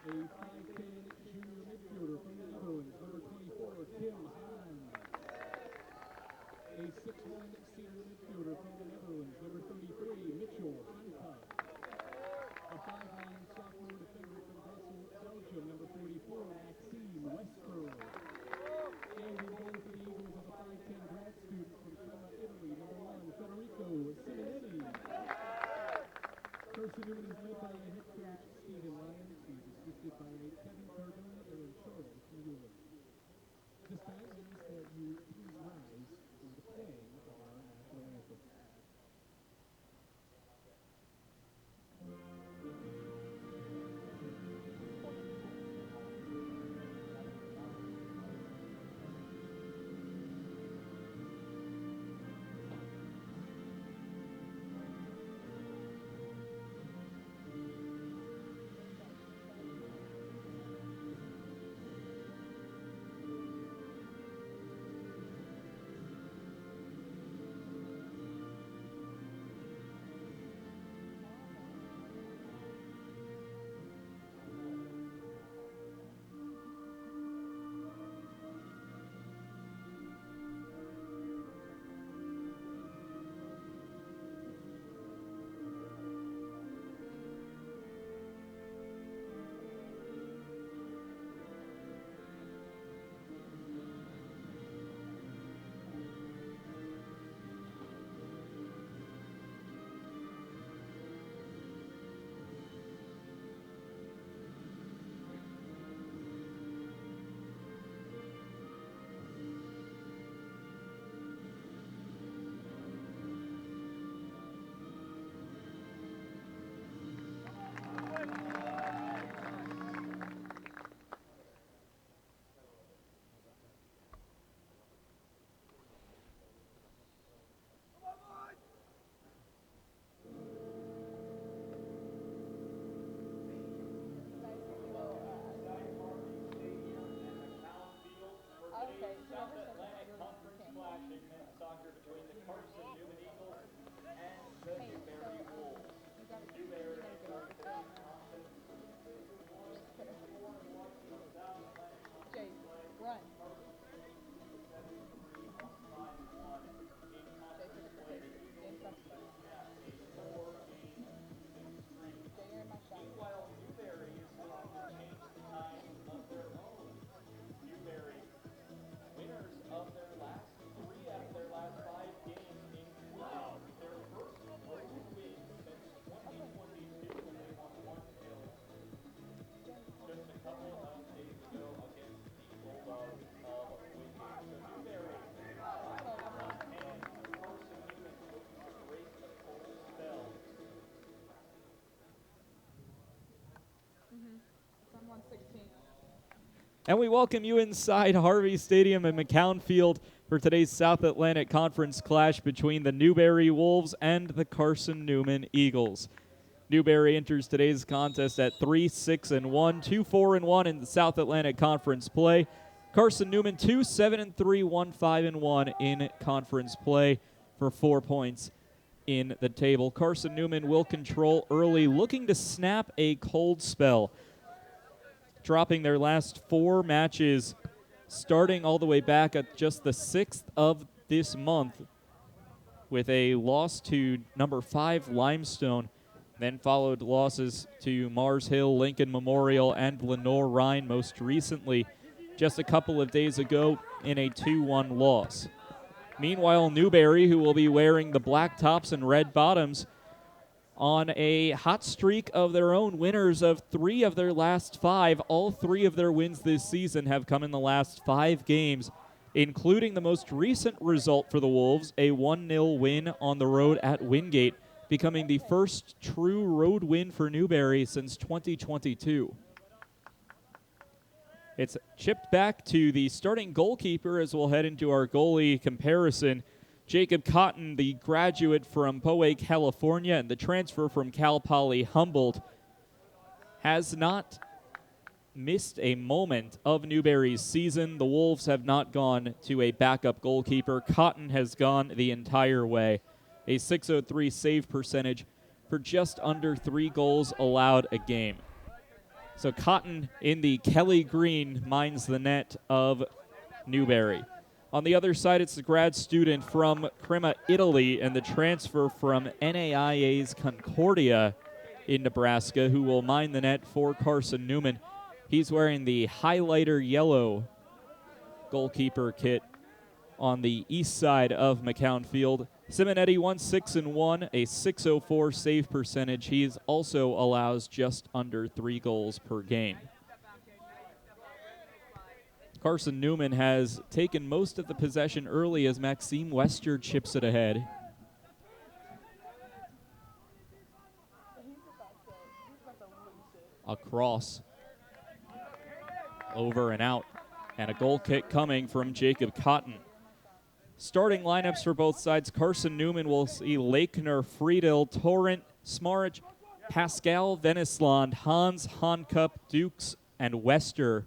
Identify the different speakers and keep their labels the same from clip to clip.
Speaker 1: A 5'10" junior midfielder from the Netherlands, number 24, Tim Hahn. A 6'1" senior midfielder from the Netherlands, number 33, Mitchell Hanka. A 5'9" sophomore defender from Brussels, Belgium, number 44, Maxime Westro. And in goal for the Eagles is a 5'10" grad student from Parma, Italy, number 1, Federico Simonetti. Carson-Newman is led by head coach Stephen Lyons. He's assisted by Kevin Cardone and Charles Newberry. This time, we ask that you please rise for the playing of our national anthem.
Speaker 2: South Atlantic Conference clash in men's soccer between the Carson-Newman Eagles and the Newberry Wolves. Newberry enters today's contest 4-1 from South Atlantic Conference play.
Speaker 3: Run.
Speaker 2: 5-1 in conference play. At a 4-game streak. Meanwhile, Newberry is looking to change the tide of their own. Newberry, winners of their last 3 out of their last 5 games, including their first road win since 2022 when they won 1-0 just a couple of days ago against the Bulldogs of Wingate. So Newberry 5-1 and Carson-Newman looking to break a cold spell.
Speaker 3: It's on 116.
Speaker 4: And we welcome you inside Harvey Stadium and McCown Field for today's South Atlantic Conference clash between the Newberry Wolves and the Carson-Newman Eagles. Newberry enters today's contest at 3-6-1, 2-4-1 in the South Atlantic Conference play. Carson-Newman 2-7-3, 1-5-1 in conference play for 4 points in the table. Carson-Newman will control early, looking to snap a cold spell, dropping their last 4 matches, starting all the way back at just the 6th of this month with a loss to number 5 Limestone, then followed losses to Mars Hill, Lincoln Memorial, and Lenore Rhine most recently just a couple of days ago in a 2-1 loss. Meanwhile, Newberry, who will be wearing the black tops and red bottoms, on a hot streak of their own, winners of 3 of their last 5. All 3 of their wins this season have come in the last 5 games, including the most recent result for the Wolves, a 1-0 win on the road at Wingate, becoming the first true road win for Newberry since 2022. It's chipped back to the starting goalkeeper as we'll head into our goalie comparison. Jacob Cotton, the graduate from Poway, California, and the transfer from Cal Poly Humboldt, has not missed a moment of Newberry's season. The Wolves have not gone to a backup goalkeeper. Cotton has gone the entire way. A .603 save percentage for just under 3 goals allowed a game. So Cotton in the Kelly green mines the net of Newberry. On the other side, it's the grad student from Crema, Italy, and the transfer from NAIA's Concordia in Nebraska, who will mine the net for Carson-Newman. He's wearing the highlighter yellow goalkeeper kit on the east side of McCown Field. Simonetti won 6-1, a .604 save percentage. He also allows just under 3 goals per game. Carson-Newman has taken most of the possession early as Maxime Wester chips it ahead. A cross over and out, and a goal kick coming from Jacob Cotton. Starting lineups for both sides. Carson-Newman will see Lakener, Friedel, Torrent, Smarich, Pascal, Venisland, Hans, Hankup, Dukes, and Wester.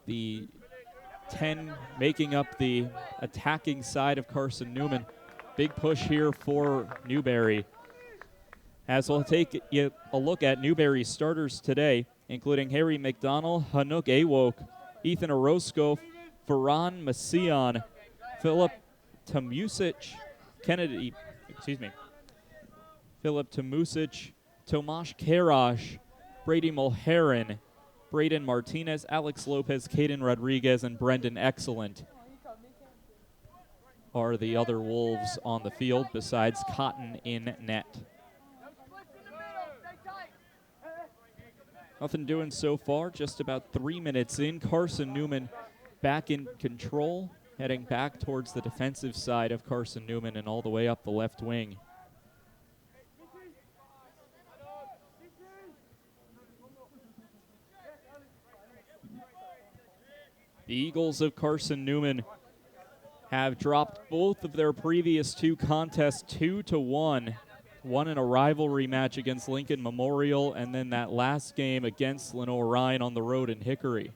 Speaker 4: The 10 making up the attacking side of Carson-Newman. Big push here for Newberry. As we'll take a look at Newberry's starters today, including Harry McDonald, Hanuk Awok, Ethan Orozco, Ferran Macion, Philip Tomusic, Philip Tomusic, Tomasz Karash, Brady Mulherin, Braden Martinez, Alex Lopez, Caden Rodriguez, and Brendan Excellent are the other Wolves on the field, besides Cotton in net. Nothing doing so far, just about 3 minutes in. Carson-Newman back in control, heading back towards the defensive side of Carson-Newman and all the way up the left wing. The Eagles of Carson-Newman have dropped both of their previous 2 contests 2-1. One in a rivalry match against Lincoln Memorial, and then that last game against Lenore Ryan on the road in Hickory.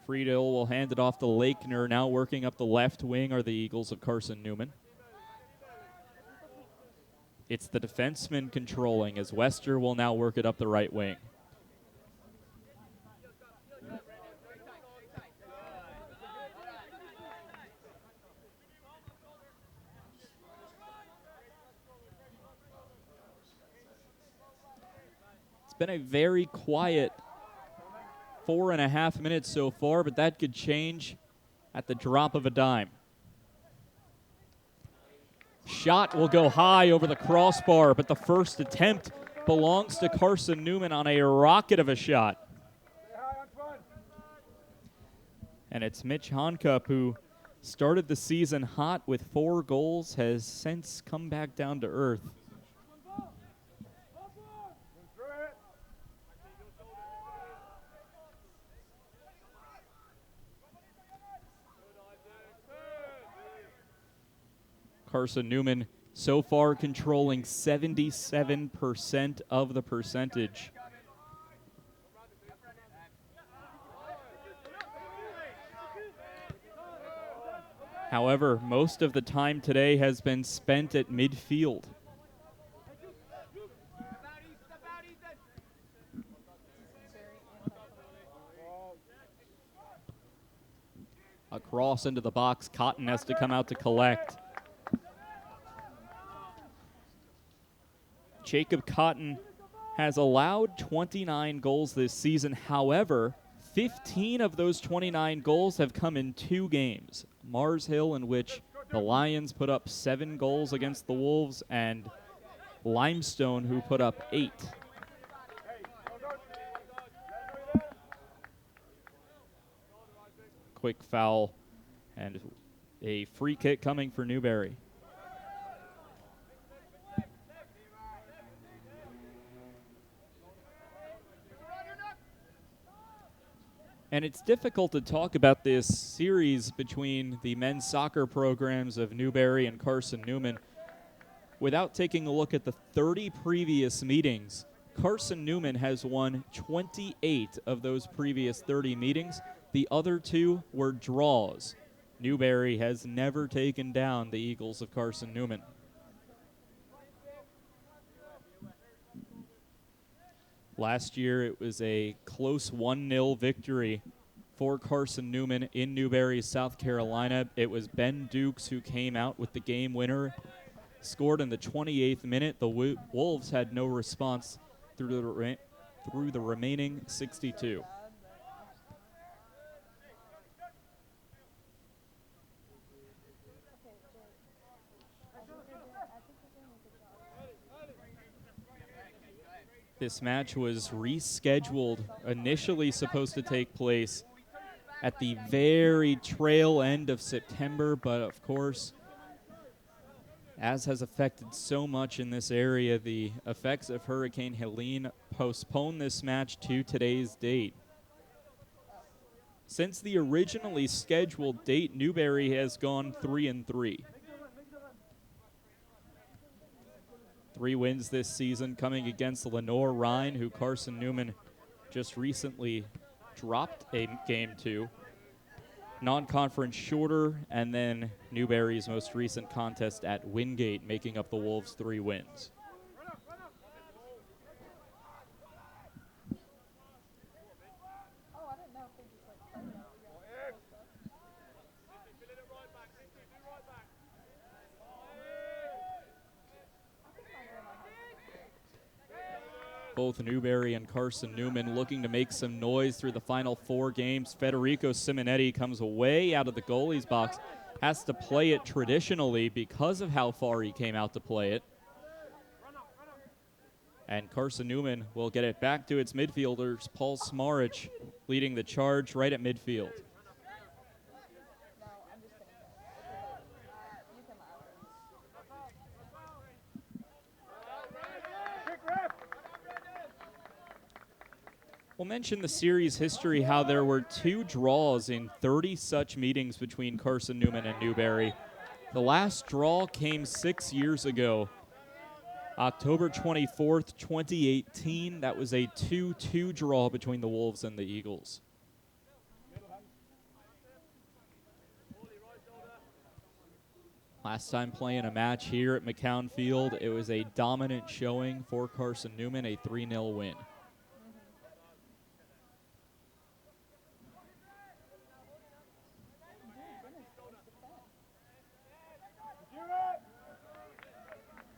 Speaker 4: Friedel will hand it off to Lakener. Now working up the left wing are the Eagles of Carson-Newman. It's the defenseman controlling, as Wester will now work it up the right wing. It's been a very quiet 4.5 minutes so far, but that could change at the drop of a dime. Shot will go high over the crossbar, but the first attempt belongs to Carson-Newman on a rocket of a shot. And it's Mitch Hankup, who started the season hot with 4 goals, has since come back down to earth. Carson-Newman so far controlling 77% of the percentage. However, most of the time today has been spent at midfield. A cross into the box. Cotton has to come out to collect. Jacob Cotton has allowed 29 goals this season. However, 15 of those 29 goals have come in 2 games. Mars Hill, in which the Lions put up 7 goals against the Wolves, and Limestone, who put up 8. Quick foul and a free kick coming for Newberry. And it's difficult to talk about this series between the men's soccer programs of Newberry and Carson-Newman without taking a look at the 30 previous meetings. Carson-Newman has won 28 of those previous 30 meetings. The other 2 were draws. Newberry has never taken down the Eagles of Carson-Newman. Last year, it was a close 1-0 victory for Carson-Newman in Newberry, South Carolina. It was Ben Dukes who came out with the game winner, scored in the 28th minute. The Wolves had no response through the remaining 62. This match was rescheduled, initially supposed to take place at the very tail end of September, but of course, as has affected so much in this area, the effects of Hurricane Helene postponed this match to today's date. Since the originally scheduled date, Newberry has gone 3-3. 3 wins this season coming against Lenore-Rhine, who Carson-Newman just recently dropped a game to. Non-conference shorter, and then Newberry's most recent contest at Wingate, making up the Wolves' 3 wins. Both Newberry and Carson-Newman looking to make some noise through the final 4 games. Federico Simonetti comes way out of the goalie's box, has to play it traditionally because of how far he came out to play it. And Carson-Newman will get it back to its midfielders. Paul Smarich leading the charge right at midfield. We'll mention the series history, how there were 2 draws in 30 such meetings between Carson-Newman and Newberry. The last draw came 6 years ago, October 24th, 2018. That was a 2-2 draw between the Wolves and the Eagles. Last time playing a match here at McCown Field, it was a dominant showing for Carson-Newman, a 3-0 win.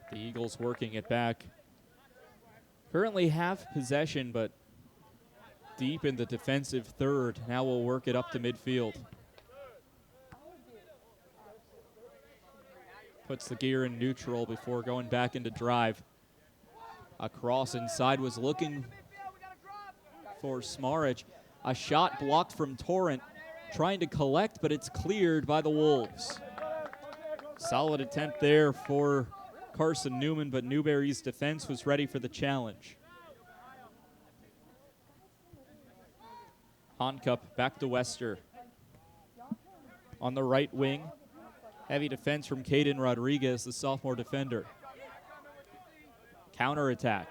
Speaker 4: The Eagles working it back. Currently have possession, but deep in the defensive third. Now we'll work it up to midfield. Puts the gear in neutral before going back into drive. A cross inside was looking for Smarich. A shot blocked from Torrent, trying to collect, but it's cleared by the Wolves. Solid attempt there for Carson-Newman, but Newberry's defense was ready for the challenge. Honcup back to Wester. On the right wing, heavy defense from Caden Rodriguez, the sophomore defender. Counterattack.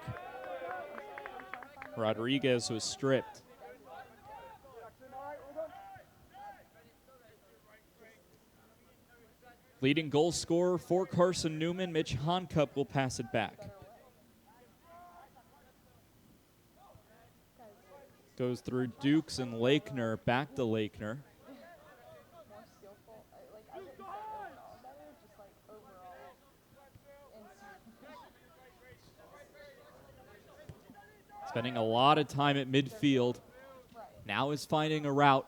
Speaker 4: Rodriguez was stripped. Leading goal scorer for Carson-Newman, Mitch Honcup, will pass it back. Goes through Dukes and Lakener, back to Lakener. Spending a lot of time at midfield. Now is finding a route.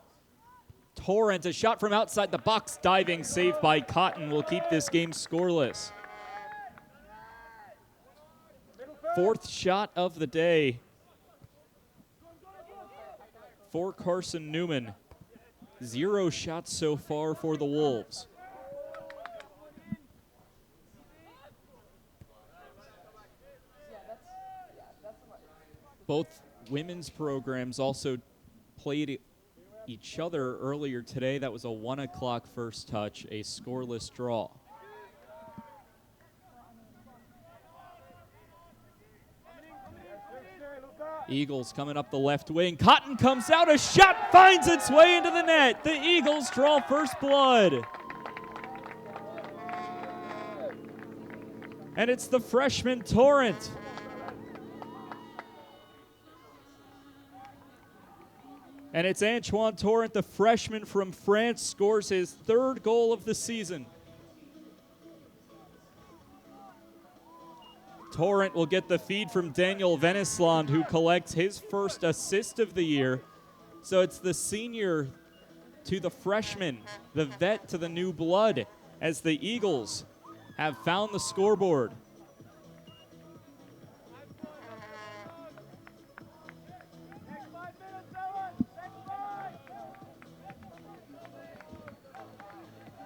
Speaker 4: Torrent, a shot from outside the box, diving save by Cotton will keep this game scoreless. 4th shot of the day for Carson-Newman. 0 shots so far for the Wolves. Both women's programs also played each other earlier today. That was a 1 o'clock first touch, a scoreless draw. Eagles coming up the left wing. Cotton comes out. A shot finds its way into the net. The Eagles draw first blood. And it's the freshman Torrent. And it's Antoine Torrent, the freshman from France, scores his third goal of the season. Torrent will get the feed from Daniel Venisland, who collects his first assist of the year. So it's the senior to the freshman, the vet to the new blood, as the Eagles have found the scoreboard.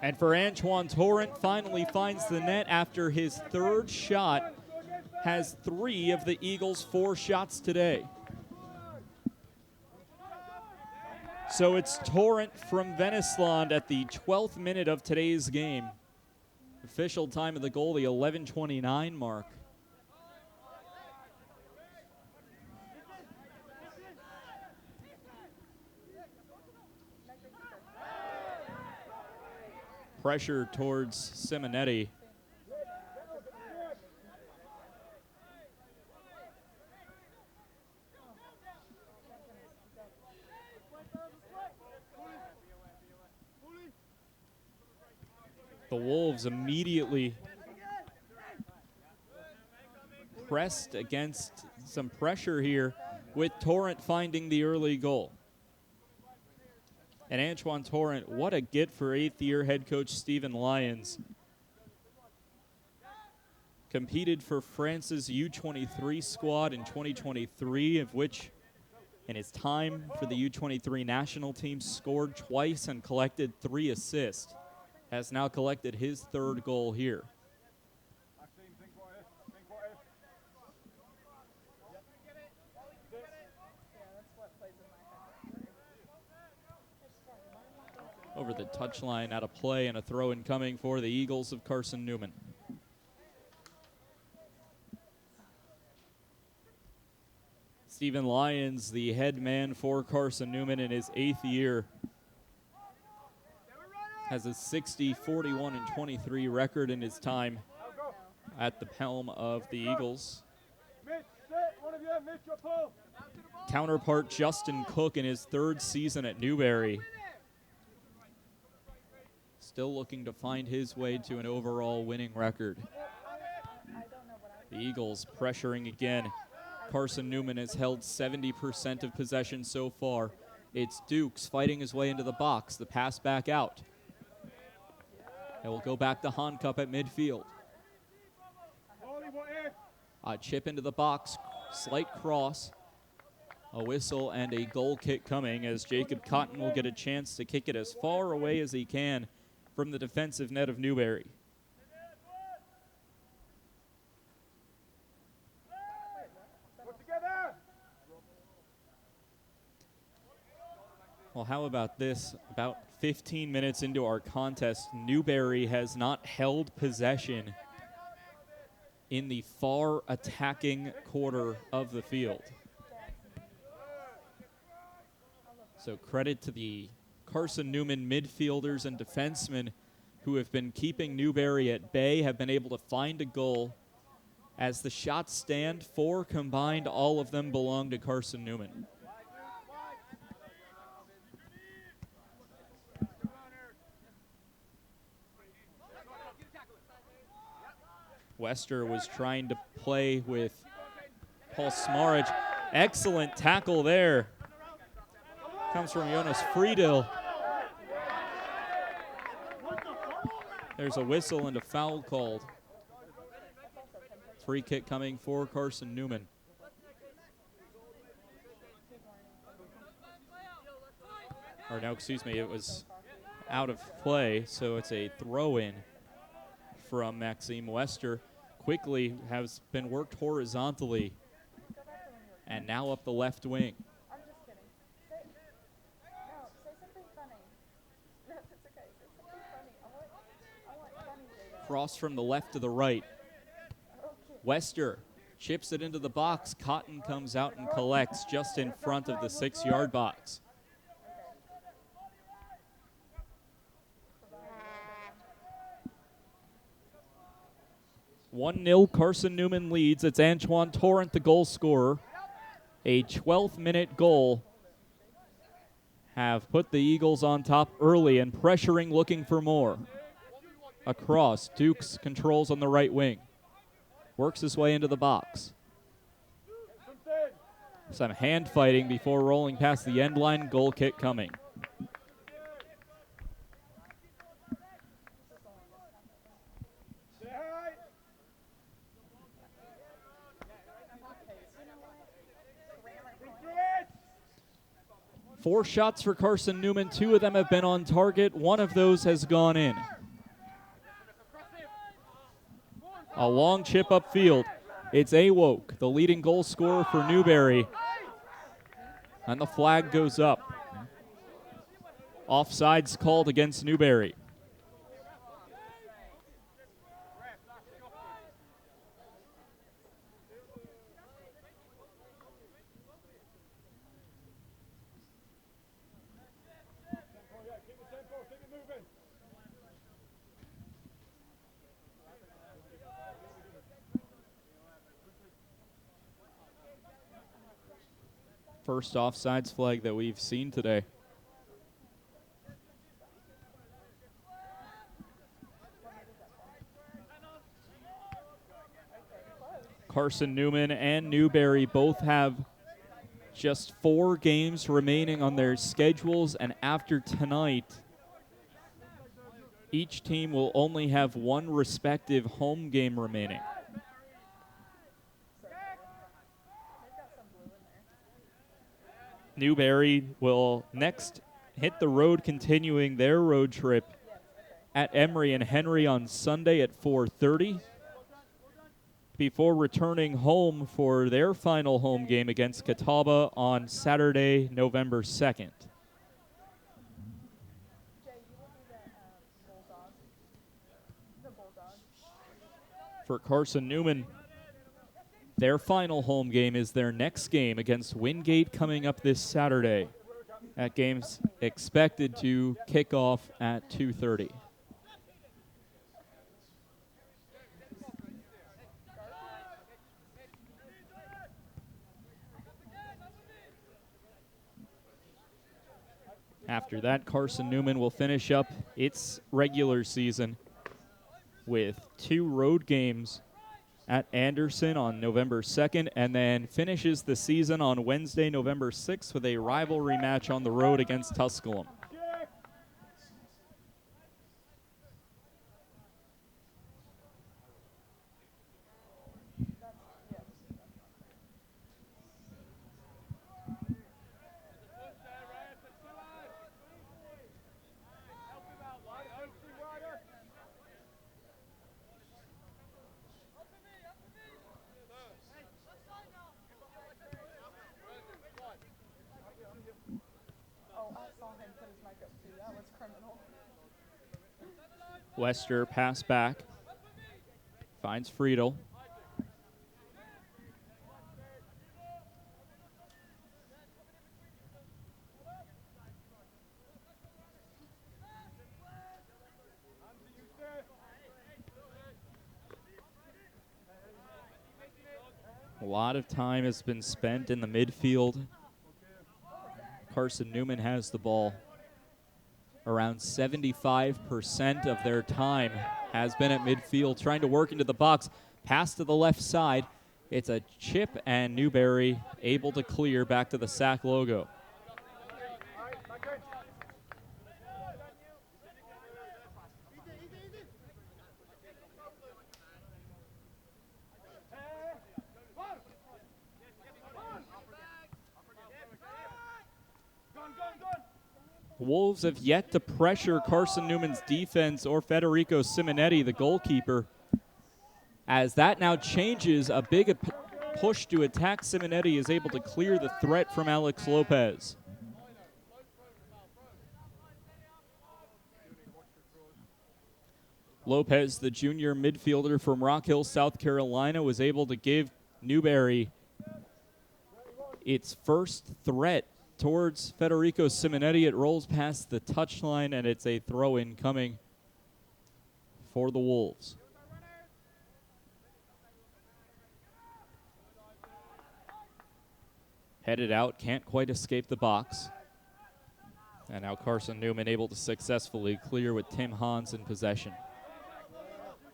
Speaker 4: And for Antoine Torrent, finally finds the net after his third shot, has 3 of the Eagles' 4 shots today. So it's Torrent from Venisland at the 12th minute of today's game. Official time of the goal, the 11:29 mark. Pressure towards Simonetti. The Wolves immediately pressed against some pressure here, with Torrent finding the early goal. And Antoine Torrent, what a get for 8th-year head coach Stephen Lyons. Competed for France's U23 squad in 2023, of which in his time for the U23 national team scored twice and collected 3 assists. Has now collected his 3rd goal here. Over the touchline, out of play, and a throw-in coming for the Eagles of Carson-Newman. Stephen Lyons, the head man for Carson-Newman in his 8th year, has a 60, 41, and 23 record in his time at the helm of the Eagles. Counterpart Justin Cook in his 3rd season at Newberry. Still looking to find his way to an overall winning record. The Eagles pressuring again. Carson-Newman has held 70% of possession so far. It's Dukes fighting his way into the box. The pass back out. It will go back to Honcup at midfield. A chip into the box, slight cross, a whistle, and a goal kick coming as Jacob Cotton will get a chance to kick it as far away as he can from the defensive net of Newberry. Well, how about this? About 15 minutes into our contest, Newberry has not held possession in the far attacking quarter of the field. So credit to the Carson-Newman midfielders and defensemen who have been keeping Newberry at bay, have been able to find a goal. As the shots stand, 4 combined, all of them belong to Carson-Newman. Wester was trying to play with Paul Smarich. Excellent tackle there. Comes from Jonas Friedel. There's a whistle and a foul called. Free kick coming for Carson-Newman. Or no, excuse me, it was out of play, so it's a throw-in from Maxime Wester. Quickly has been worked horizontally and now up the left wing.
Speaker 2: I'm just kidding. Say something funny. No, it's okay. Say something funny. I want funny data.
Speaker 4: Cross from the left to the right.
Speaker 2: Okay.
Speaker 4: Wester chips it into the box. Cotton comes out and collects just in front of the 6-yard box. One 0 Carson-Newman leads. It's Antoine Torrent, the goal scorer. A 12th-minute goal have put the Eagles on top early and pressuring, looking for more. Across, Dukes controls on the right wing. Works his way into the box. Some hand fighting before rolling past the end line. Goal kick coming. Four shots for Carson-Newman. 2 of them have been on target. 1 of those has gone in. A long chip upfield. It's Awoke, the leading goal scorer for Newberry. And the flag goes up. Offsides called against Newberry. First offsides flag that we've seen today. Carson-Newman and Newberry both have just 4 games remaining on their schedules, and after tonight, each team will only have 1 respective home game remaining. Newberry will next hit the road, continuing their road trip at Emory and Henry on Sunday at 4:30 before returning home for their final home game against Catawba on Saturday, November 2nd. For Carson-Newman, their final home game is their next game against Wingate coming up this Saturday. That game's expected to kick off at 2:30. After that, Carson-Newman will finish up its regular season with 2 road games at Anderson on November 2nd, and then finishes the season on Wednesday, November 6th with a rivalry match on the road against Tusculum. Wester pass back, finds Friedel. A lot of time has been spent in the midfield. Carson-Newman has the ball. Around 75% of their time has been at midfield, trying to work into the box. Pass to the left side. It's a chip, and Newberry able to clear back to the SAC logo. Wolves have yet to pressure Carson-Newman's defense or Federico Simonetti, the goalkeeper. As that now changes, a big push to attack Simonetti is able to clear the threat from Alex Lopez. Lopez, the junior midfielder from Rock Hill, South Carolina, was able to give Newberry its first threat towards Federico Simonetti. It rolls past the touchline, and it's a throw-in coming for the Wolves. Headed out, can't quite escape the box. And now Carson-Newman able to successfully clear with Tim Hans in possession.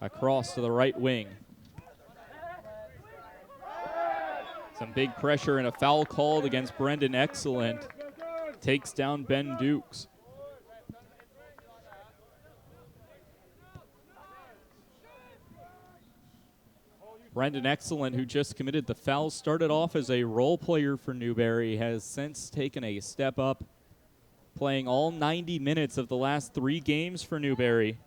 Speaker 4: Across to the right wing. Some big pressure and a foul called against Brendan Excellent. Takes down Ben Dukes. Brendan Excellent, who just committed the foul, started off as a role player for Newberry, has since taken a step up, playing all 90 minutes of the last 3 games for Newberry.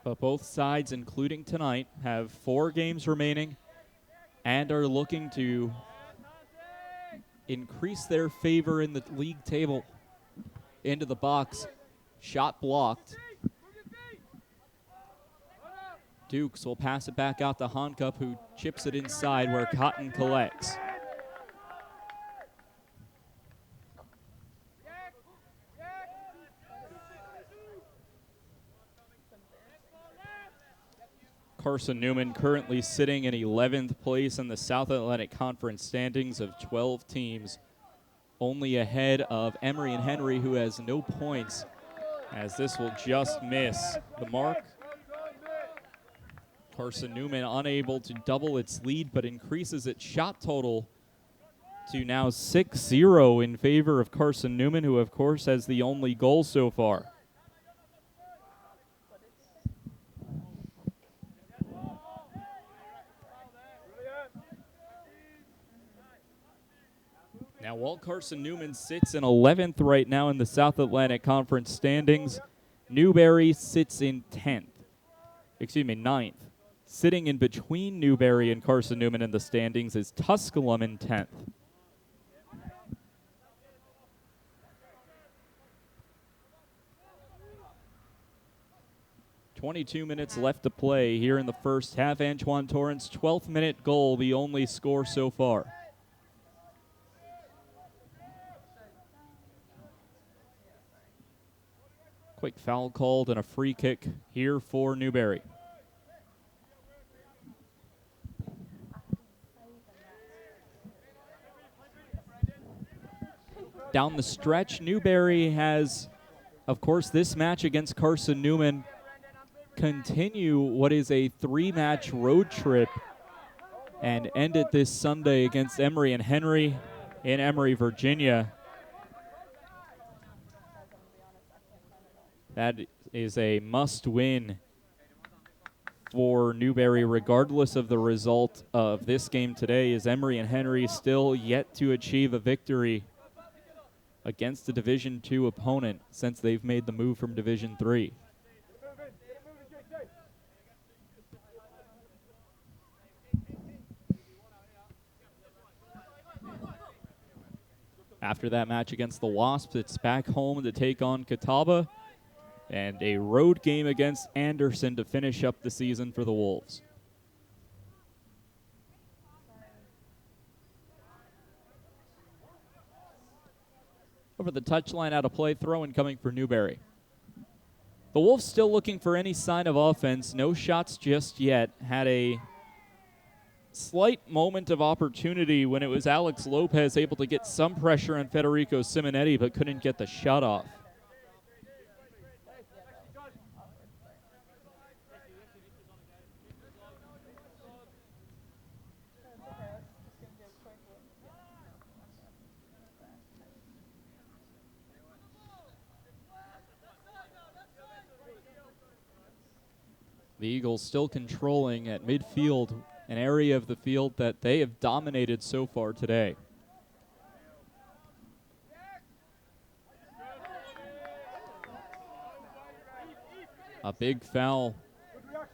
Speaker 4: But both sides, including tonight, have 4 games remaining and are looking to increase their favor in the league table. Into the box. Shot blocked. Dukes will pass it back out to Honcup, who chips it inside where Cotton collects. Carson-Newman currently sitting in 11th place in the South Atlantic Conference standings of 12 teams, only ahead of Emory and Henry, who has no points, as this will just miss the mark. Carson-Newman unable to double its lead, but increases its shot total to now 6-0 in favor of Carson-Newman, who of course has the only goal so far. Now, while Carson-Newman sits in 11th right now in the South Atlantic Conference standings, Newberry sits in 9th. Sitting in between Newberry and Carson-Newman in the standings is Tusculum in 10th. .22 minutes left to play here in the first half. Antoine Torrance, 12th minute goal, the only score so far. Quick foul called and a free kick here for Newberry. Down the stretch, Newberry has, of course, this match against Carson-Newman continue what is a 3-match road trip and end it this Sunday against Emory and Henry in Emory, Virginia. That is a must-win for Newberry, regardless of the result of this game today, as Emory and Henry still yet to achieve a victory against a Division II opponent since they've made the move from Division III. After that match against the Wasps, it's back home to take on Catawba, and a road game against Anderson to finish up the season for the Wolves. Over the touchline, out of play, throw-in coming for Newberry. The Wolves still looking for any sign of offense. No shots just yet. Had a slight moment of opportunity when it was Alex Lopez able to get some pressure on Federico Simonetti, but couldn't get the shot off. The Eagles still controlling at midfield, an area of the field that they have dominated so far today. A big foul.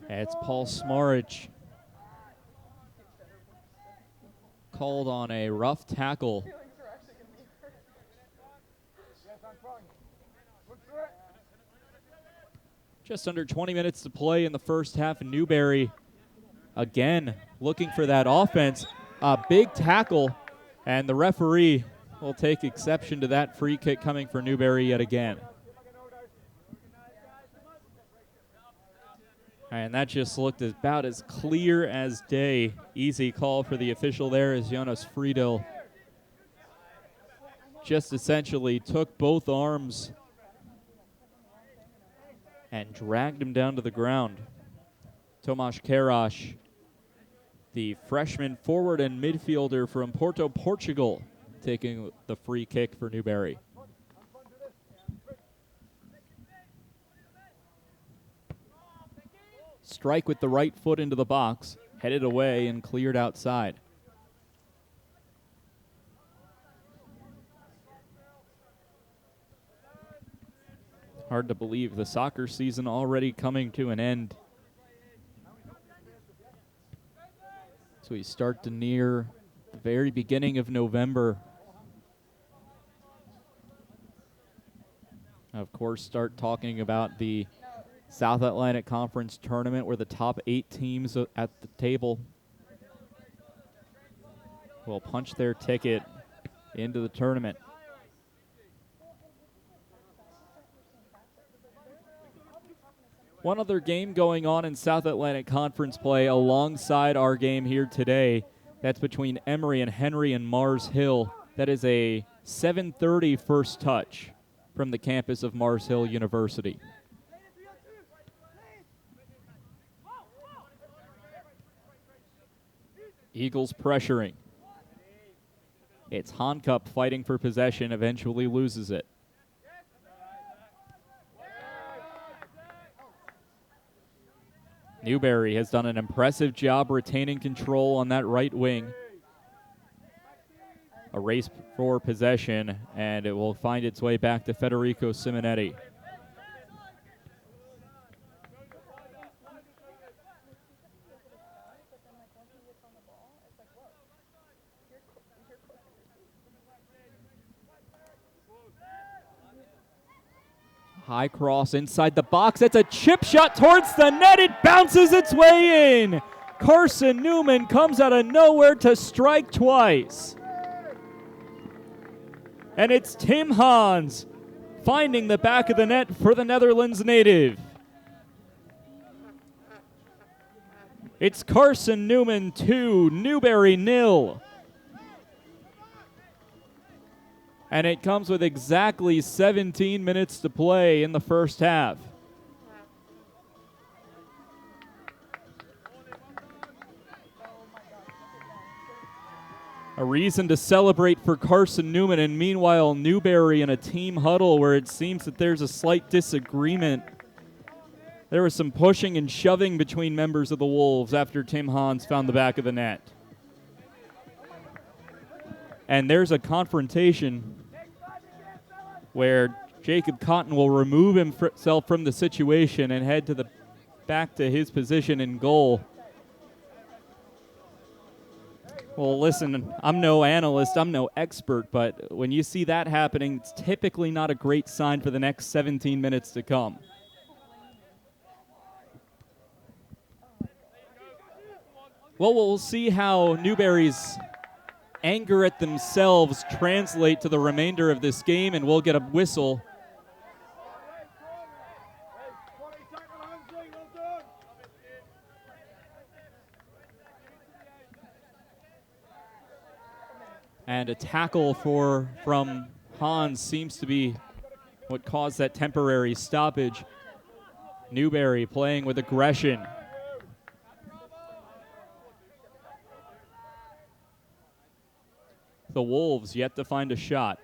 Speaker 4: It's Paul Smarich called on a rough tackle. Just under 20 minutes to play in the first half. Newberry again looking for that offense. A big tackle, and the referee will take exception to that free kick coming for Newberry yet again. And that just looked about as clear as day. Easy call for the official there as Jonas Friedel just essentially took both arms and dragged him down to the ground. Tomasz Karasz, the freshman forward and midfielder from Porto, Portugal, taking the free kick for Newberry. Strike with the right foot into the box, headed away and cleared outside. Hard to believe the soccer season already coming to an end. So we start to near the very beginning of November. Of course, start talking about the South Atlantic Conference tournament where the top 8 teams at the table will punch their ticket into the tournament. One other game going on in South Atlantic Conference play alongside our game here today. That's between Emory and Henry and Mars Hill. That is a 7:30 first touch from the campus of Mars Hill University. Eagles pressuring. It's Honcup fighting for possession, eventually loses it. Newberry has done an impressive job retaining control on that right wing. A race for possession, and it will find its way back to Federico Simonetti. High cross inside the box. It's a chip shot towards the net. It bounces its way in. Carson-Newman comes out of nowhere to strike twice. And it's Tim Hans finding the back of the net for the Netherlands native. It's Carson-Newman 2, Newberry 0. And it comes with exactly 17 minutes to play in the first half. A reason to celebrate for Carson-Newman, and meanwhile Newberry in a team huddle where it seems that there's a slight disagreement. There was some pushing and shoving between members of the Wolves after Tim Hans found the back of the net. And there's a confrontation where Jacob Cotton will remove himself from the situation and head to back to his position in goal. Well, listen, I'm no analyst, I'm no expert, but when you see that happening, it's typically not a great sign for the next 17 minutes to come. Well, we'll see how Newberry's anger at themselves translate to the remainder of this game, and we'll get a whistle. And a tackle from Hans seems to be what caused that temporary stoppage. Newberry playing with aggression. The Wolves yet to find a shot.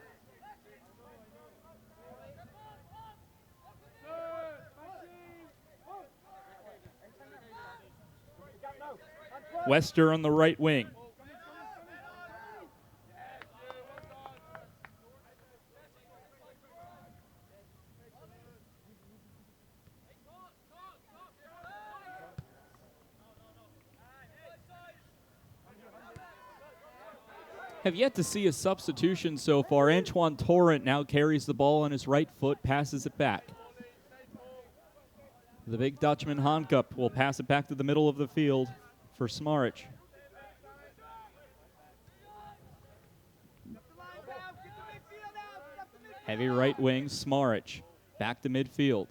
Speaker 4: Wester on the right wing. have yet to see a substitution so far. Antoine Torrent now carries the ball on his right foot, passes it back. The big Dutchman Honkup will pass it back to the middle of the field for Smarich. Heavy right wing, Smarich. Back to midfield.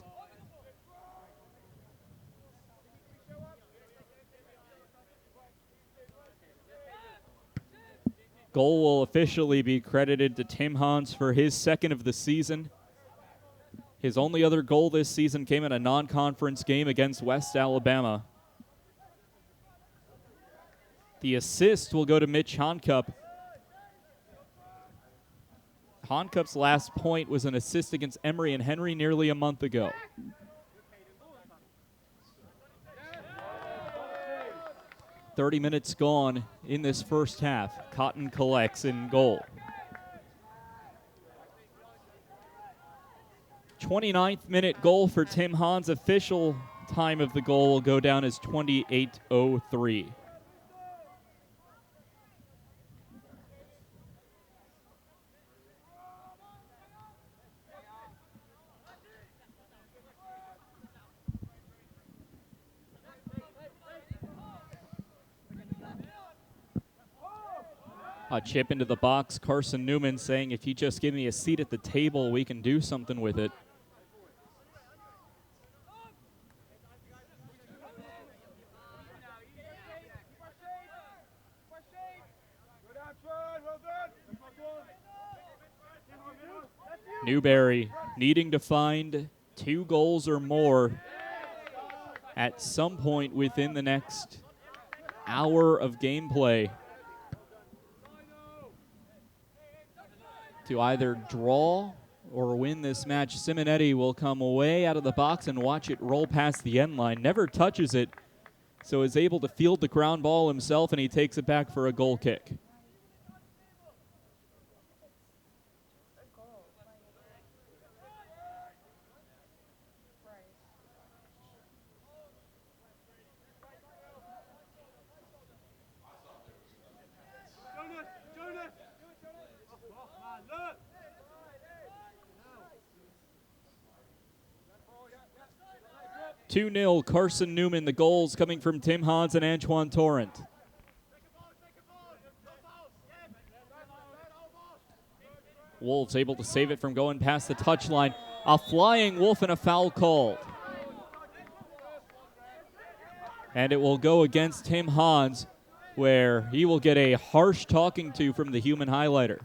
Speaker 4: Goal will officially be credited to Tim Hans for his second of the season. His only other goal this season came in a non-conference game against West Alabama. The assist will go to Mitch Honkup. Honkup's last point was an assist against Emory and Henry nearly a month ago. "30 minutes gone in this first half. Cotton collects in goal. 29th minute goal for Tim Hans. Official time of the goal will go down as 28:03. A chip into the box. Carson-Newman saying, if you just give me a seat at the table, we can do something with it. Newberry needing to find 2 goals or more at some point within the next hour of gameplay to either draw or win this match. Simonetti will come away out of the box and watch it roll past the end line. Never touches it, so is able to field the ground ball himself, and he takes it back for a goal kick. Two 2-0 Carson-Newman. The goals coming from Tim Hans and Antoine Torrent. Wolves able to save it from going past the touchline. A flying wolf and a foul called. And it will go against Tim Hans, where he will get a harsh talking to from the human highlighter.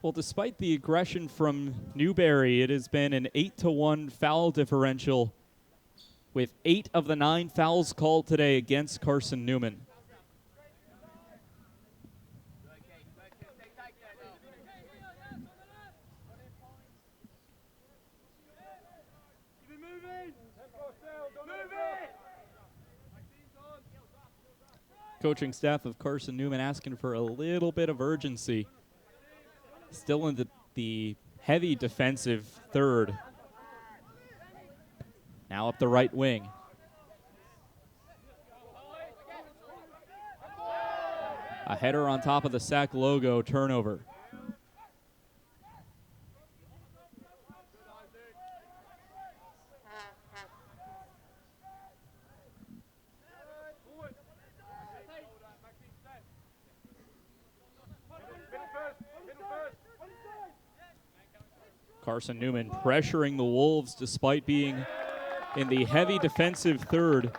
Speaker 4: Well, despite the aggression from Newberry, it has been an 8-1 foul differential with 8 of the 9 fouls called today against Carson-Newman. Coaching staff of Carson-Newman asking for a little bit of urgency. Still in the heavy defensive third. Now up the right wing. A header on top of the SAC logo, turnover. Carson-Newman pressuring the Wolves despite being in the heavy defensive third.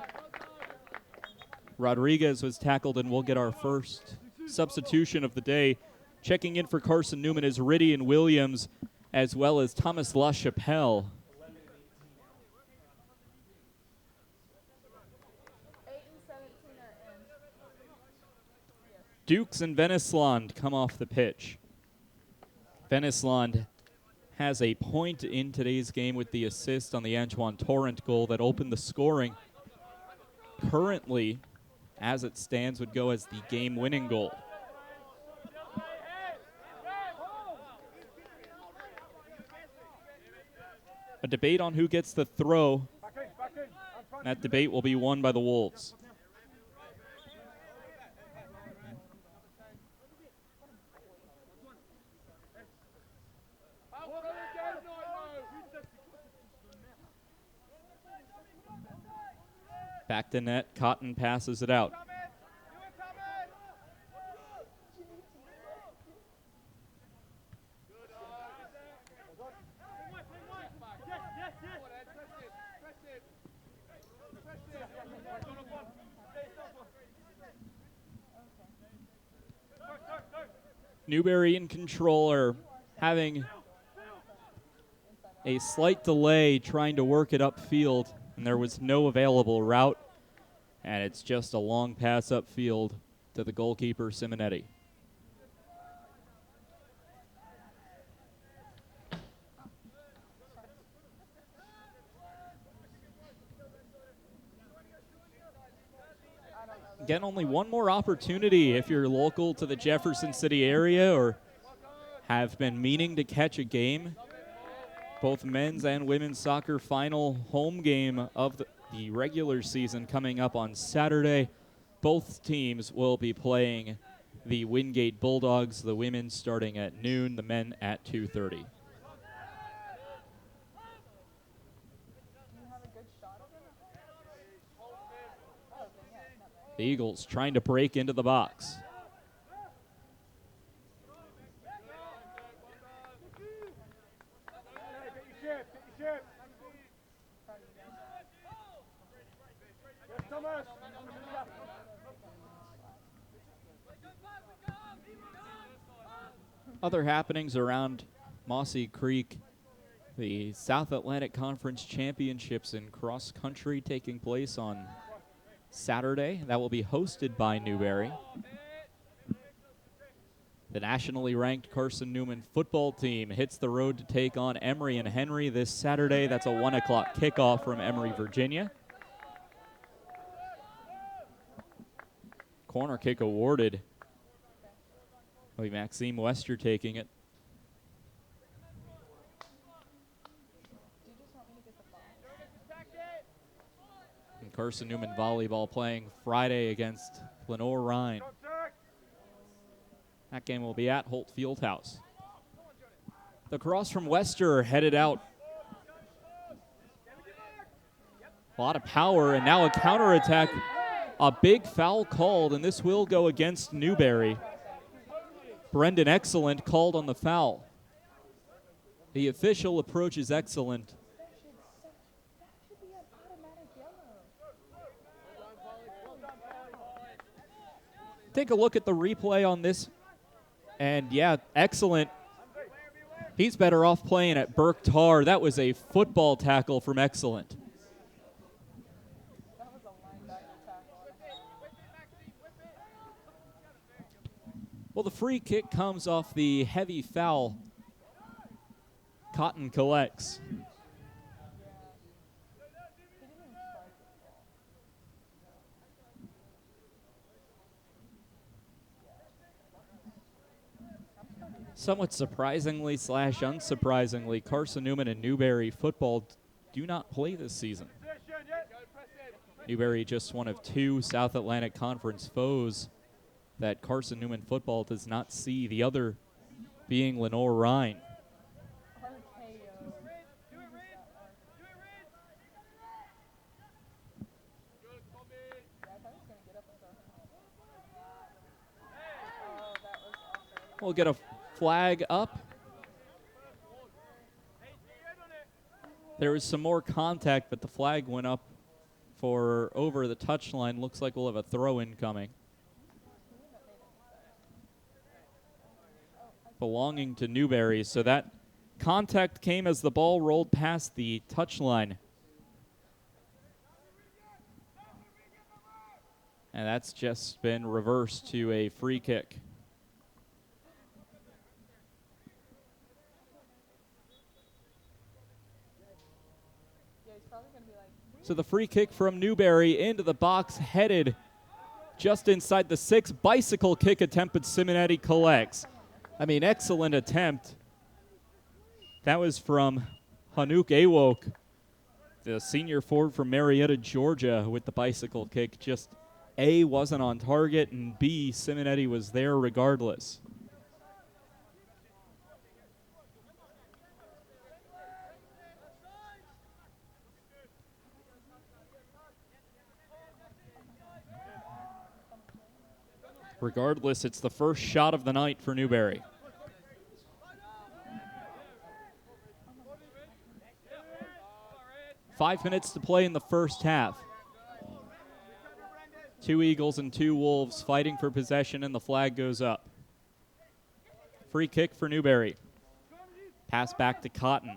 Speaker 4: Rodriguez was tackled, and we'll get our first substitution of the day. Checking in for Carson-Newman is Riddy and Williams, as well as Thomas LaChapelle.
Speaker 2: 8 and 17 are in.
Speaker 4: Dukes and Vennesland come off the pitch. Vennesland has a point in today's game with the assist on the Antoine Torrent goal that opened the scoring. Currently, as it stands, would go as the game-winning goal. A debate on who gets the throw. That debate will be won by the Wolves. Back to net, Cotton passes it out. Newberry in control are having a slight delay trying to work it upfield, and there was no available route, and it's just a long pass upfield to the goalkeeper, Simonetti. Again, only one more opportunity if you're local to the Jefferson City area or have been meaning to catch a game. Both men's and women's soccer final home game of the regular season coming up on Saturday. Both teams will be playing the Wingate Bulldogs, the women starting at noon, the men at 2:30. The Eagles trying to break into the box. Other happenings around Mossy Creek, the South Atlantic Conference Championships in cross country taking place on Saturday. That will be hosted by Newberry. The nationally ranked Carson-Newman football team hits the road to take on Emory and Henry this Saturday. That's a 1 o'clock kickoff from Emory, Virginia. Corner kick awarded. Will be Maxime Wester taking it. And Carson-Newman volleyball playing Friday against Lenore-Rhine. That game will be at Holt Fieldhouse. The cross from Wester headed out. A lot of power, and now a counterattack. A big foul called, and this will go against Newberry. Brendan Excellent called on the foul. The official approaches Excellent. Take a look at the replay on this. And yeah, Excellent. He's better off playing at Burke Tar. That was a football tackle from Excellent. Well, the free kick comes off the heavy foul. Cotton collects. Somewhat surprisingly / unsurprisingly, Carson-Newman and Newberry football do not play this season. Newberry just one of 2 South Atlantic Conference foes that Carson-Newman football does not see, the other being Lenore-Rhine. We'll get a flag up. There was some more contact, but the flag went up for over the touchline. Looks like we'll have a throw-in coming. Belonging to Newberry, so that contact came as the ball rolled past the touchline. And that's just been reversed to a free kick.
Speaker 2: Yeah, he's probably going to be like,
Speaker 4: So the free kick from Newberry into the box, headed just inside the 6. Bicycle kick attempt, but Simonetti collects. I mean, excellent attempt. That was from Hanuk Awok, the senior forward from Marietta, Georgia, with the bicycle kick. Just A, wasn't on target, and B, Simonetti was there regardless. Regardless, it's the first shot of the night for Newberry. Five minutes to play in the first half. 2 Eagles and 2 Wolves fighting for possession, and the flag goes up. Free kick for Newberry. Pass back to Cotton.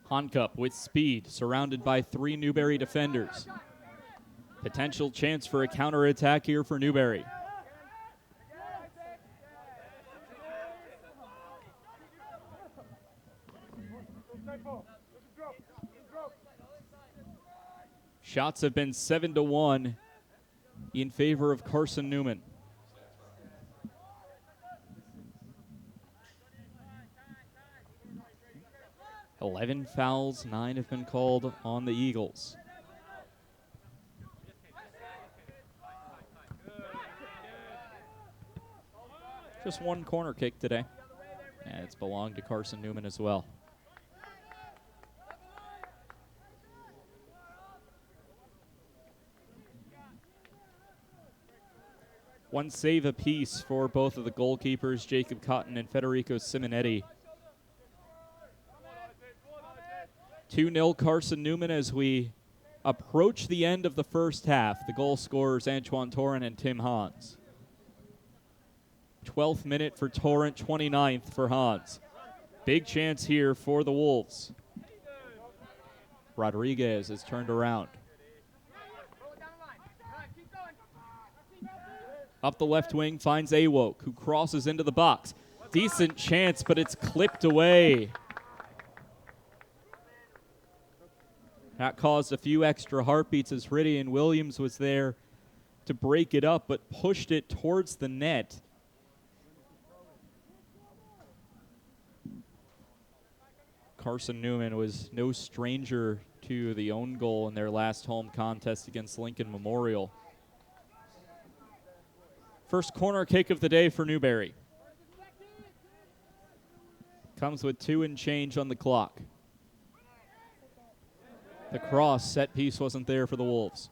Speaker 4: Honcup with speed, surrounded by 3 Newberry defenders. Potential chance for a counterattack here for Newberry. Shots have been 7-1 in favor of Carson-Newman. $11 fouls, 9 have been called on the Eagles. Just 1 corner kick today, and it's belonged to Carson-Newman as well. One save apiece for both of the goalkeepers, Jacob Cotton and Federico Simonetti. 2-0 Carson-Newman as we approach the end of the first half. The goal scorers Antoine Torrent and Tim Hans. 12th minute for Torrent, 29th for Hans. Big chance here for the Wolves. Rodriguez is turned around. Up the left wing finds Awok, who crosses into the box. Decent chance, but it's clipped away. That caused a few extra heartbeats as Rydian Williams was there to break it up, but pushed it towards the net. Carson-Newman was no stranger to the own goal in their last home contest against Lincoln Memorial. First corner kick of the day for Newberry. Comes with 2 and change on the clock. The cross set piece wasn't there for the Wolves.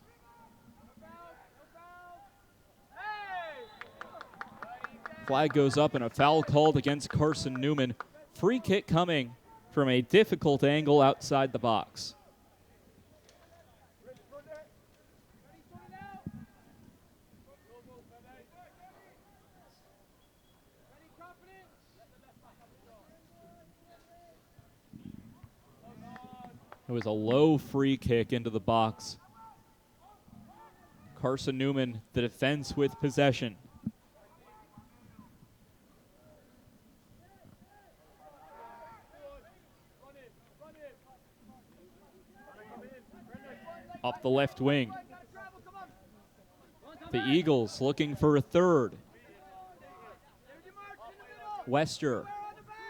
Speaker 4: Flag goes up and a foul called against Carson-Newman. Free kick coming from a difficult angle outside the box. It was a low free kick into the box. Carson-Newman, the defense with possession. Up the left wing. The Eagles looking for a third. Wester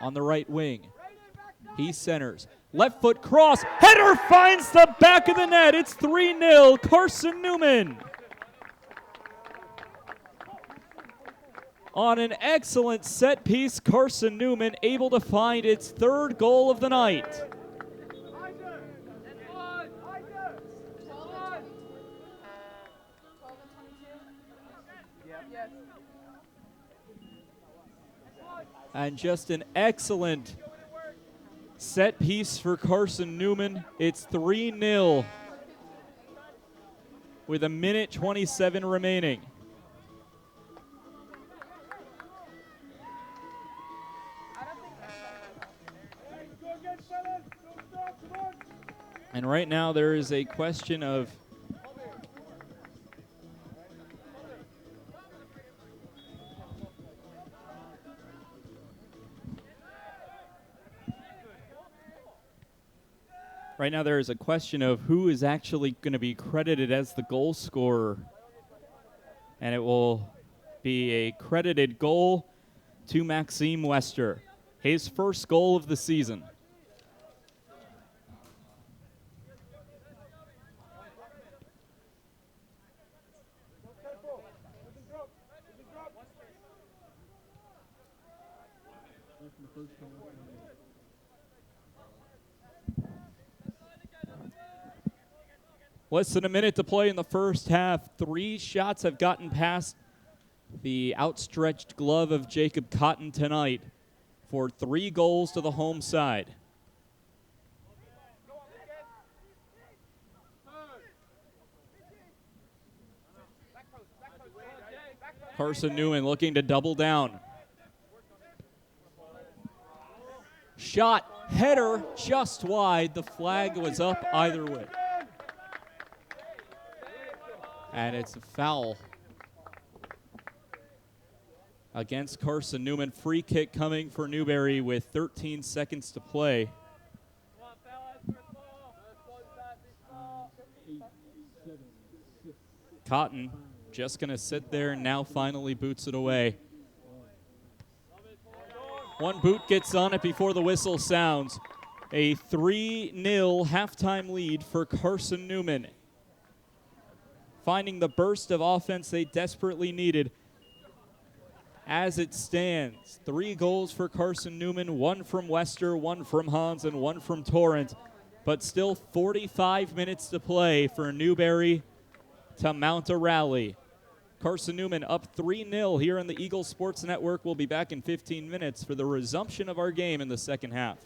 Speaker 4: on the right wing. He centers. Left foot cross. Header finds the back of the net. It's 3-0 Carson-Newman. On an excellent set piece, Carson-Newman able to find its 3rd goal of the night. And just an excellent set piece for Carson-Newman. It's 3-0. with a minute 27 remaining. And right now there is a question of who is actually going to be credited as the goal scorer. And it will be a credited goal to Maxime Wester, his first goal of the season. Less than a minute to play in the first half. 3 shots have gotten past the outstretched glove of Jacob Cotton tonight for 3 goals to the home side. Carson-Newman looking to double down. Shot, header, just wide. The flag was up either way. And it's a foul against Carson-Newman. Free kick coming for Newberry with 13 seconds to play. Cotton just going to sit there and now finally boots it away. One boot gets on it before the whistle sounds. A 3-0 halftime lead for Carson-Newman. Finding the burst of offense they desperately needed. As it stands, 3 goals for Carson-Newman, 1 from Wester, 1 from Hans, and 1 from Torrent. But still 45 minutes to play for Newberry to mount a rally. Carson-Newman up 3-0 here on the Eagle Sports Network. We'll be back in 15 minutes for the resumption of our game in the second half.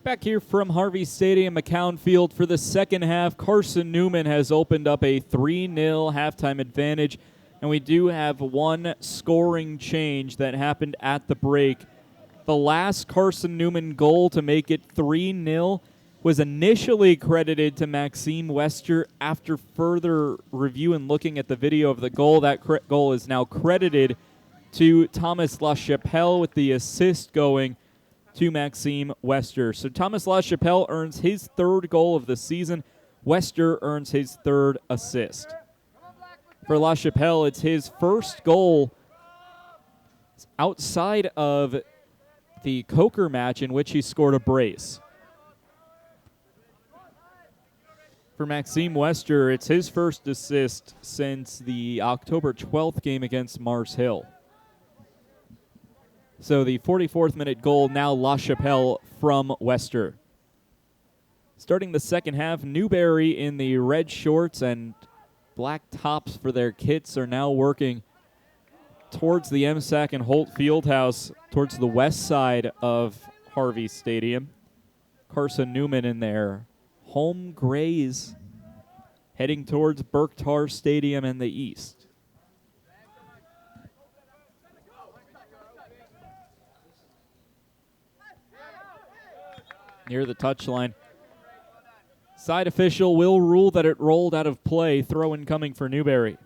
Speaker 4: Back here from Harvey Stadium, McCown Field for the second half. Carson-Newman has opened up a 3-0 halftime advantage, and we do have one scoring change that happened at the break. The last Carson-Newman goal to make it 3-0 was initially credited to Maxime Wester. After further review and looking at the video of the goal, that goal is now credited to Thomas LaChapelle, with the assist going to Maxime Wester. So Thomas LaChapelle earns his third goal of the season. Wester earns his third assist. For LaChapelle, it's his first goal outside of the Coker match in which he scored a brace. For Maxime Wester, it's his first assist since the October 12th game against Mars Hill. So the 44th minute goal, now LaChapelle from Wester. Starting the second half, Newberry in the red shorts and black tops for their kits are now working towards the MSAC and Holt Fieldhouse, towards the west side of Harvey Stadium. Carson-Newman in their home grays, heading towards Berktar Stadium in the east. Near the touchline. Side official will rule that it rolled out of play. Throw-in coming for Newberry.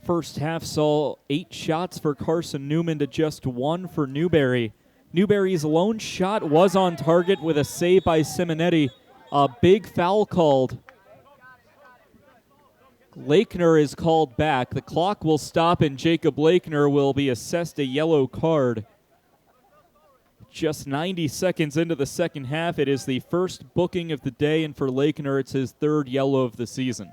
Speaker 4: First half saw 8 shots for Carson-Newman to just 1 for Newberry. Newberry's lone shot was on target with a save by Simonetti. A big foul called. Lakener is called back. The clock will stop and Jacob Lakener will be assessed a yellow card. Just 90 seconds into the second half, it is the first booking of the day, and for Lakener, it's his third yellow of the season.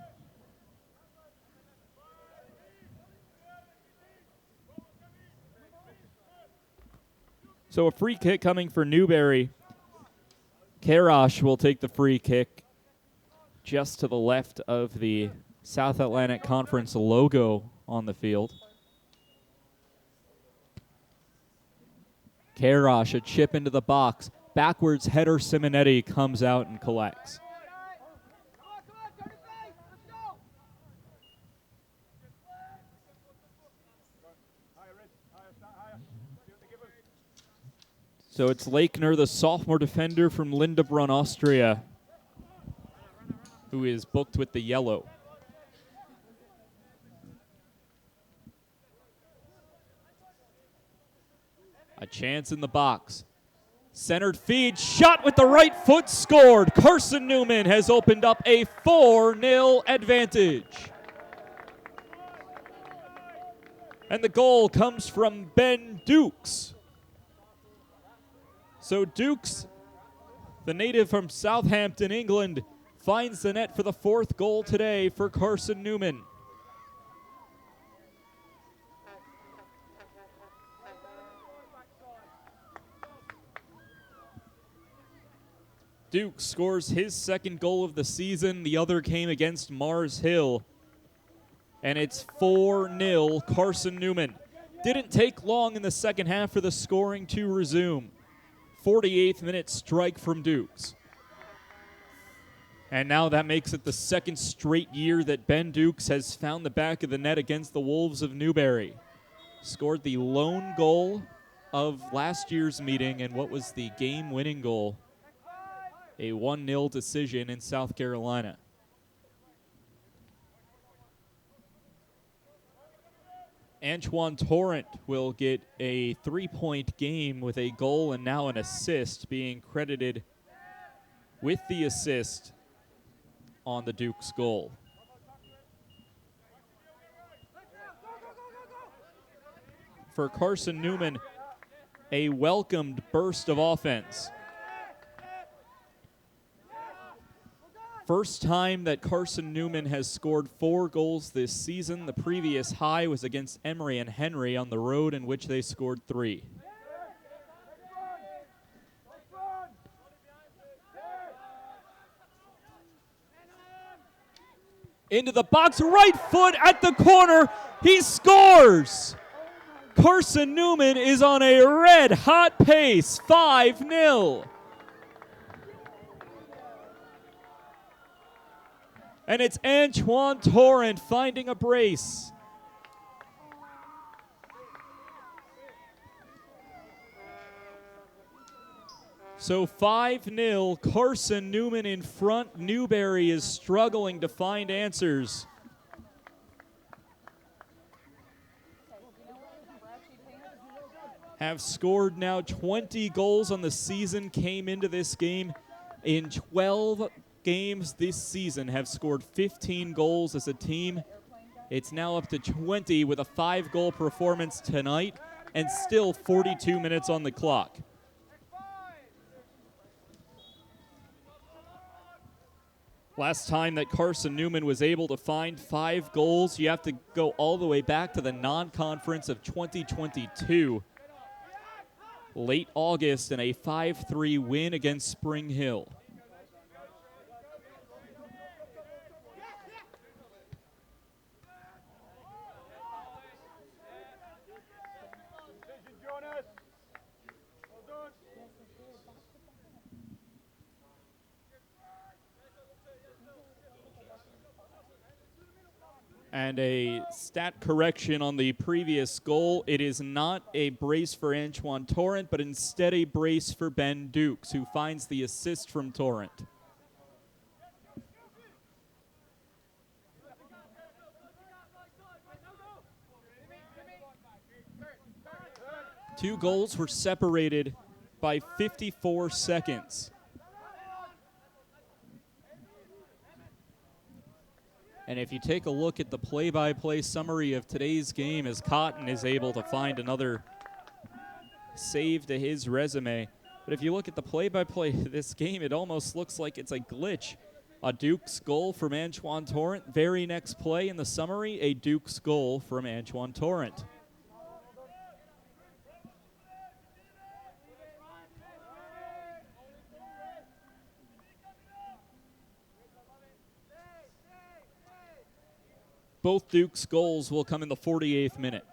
Speaker 4: So a free kick coming for Newberry. Karash will take the free kick just to the left of the South Atlantic Conference logo on the field. Karash, a chip into the box. Backwards header, Simonetti comes out and collects. So it's Lakener, the sophomore defender from Lindebrunn, Austria, who is booked with the yellow. A chance in the box. Centered feed, shot with the right foot, scored. Carson-Newman has opened up a 4-0 advantage. And the goal comes from Ben Dukes. So Dukes, the native from Southampton, England, finds the net for the 4th goal today for Carson-Newman. Dukes scores his 2nd goal of the season. The other came against Mars Hill. And it's 4-0 Carson-Newman. Didn't take long in the second half for the scoring to resume. 48th minute strike from Dukes. And now that makes it the 2nd straight year that Ben Dukes has found the back of the net against the Wolves of Newberry. Scored the lone goal of last year's meeting and what was the game-winning goal, a 1-0 decision in South Carolina. Antoine Torrent will get a 3-point game with a goal and now an assist, being credited with the assist on the Dukes goal. For Carson-Newman, a welcomed burst of offense. First time that Carson-Newman has scored 4 goals this season. The previous high was against Emory and Henry on the road, in which they scored 3. Into the box, right foot at the corner. He scores. Carson-Newman is on a red-hot pace, 5-0. And it's Antoine Torrent finding a brace. So 5-0, Carson-Newman in front. Newberry is struggling to find answers. Have scored now 20 goals on the season, came into this game in 12 games this season, have scored 15 goals as a team. It's now up to 20 with a 5-goal performance tonight and still 42 minutes on the clock. Last time that Carson-Newman was able to find 5 goals, you have to go all the way back to the non-conference of 2022. Late August in a 5-3 win against Spring Hill. And a stat correction on the previous goal. It is not a brace for Antoine Torrent, but instead a brace for Ben Dukes, who finds the assist from Torrent. Two goals were separated by 54 seconds. And if you take a look at the play-by-play summary of today's game, as Cotton is able to find another save to his resume. But if you look at the play-by-play of this game, it almost looks like it's a glitch. A Dukes goal from Antoine Torrent. Very next play in the summary, a Dukes goal from Antoine Torrent. Both Dukes goals will come in the 48th minute.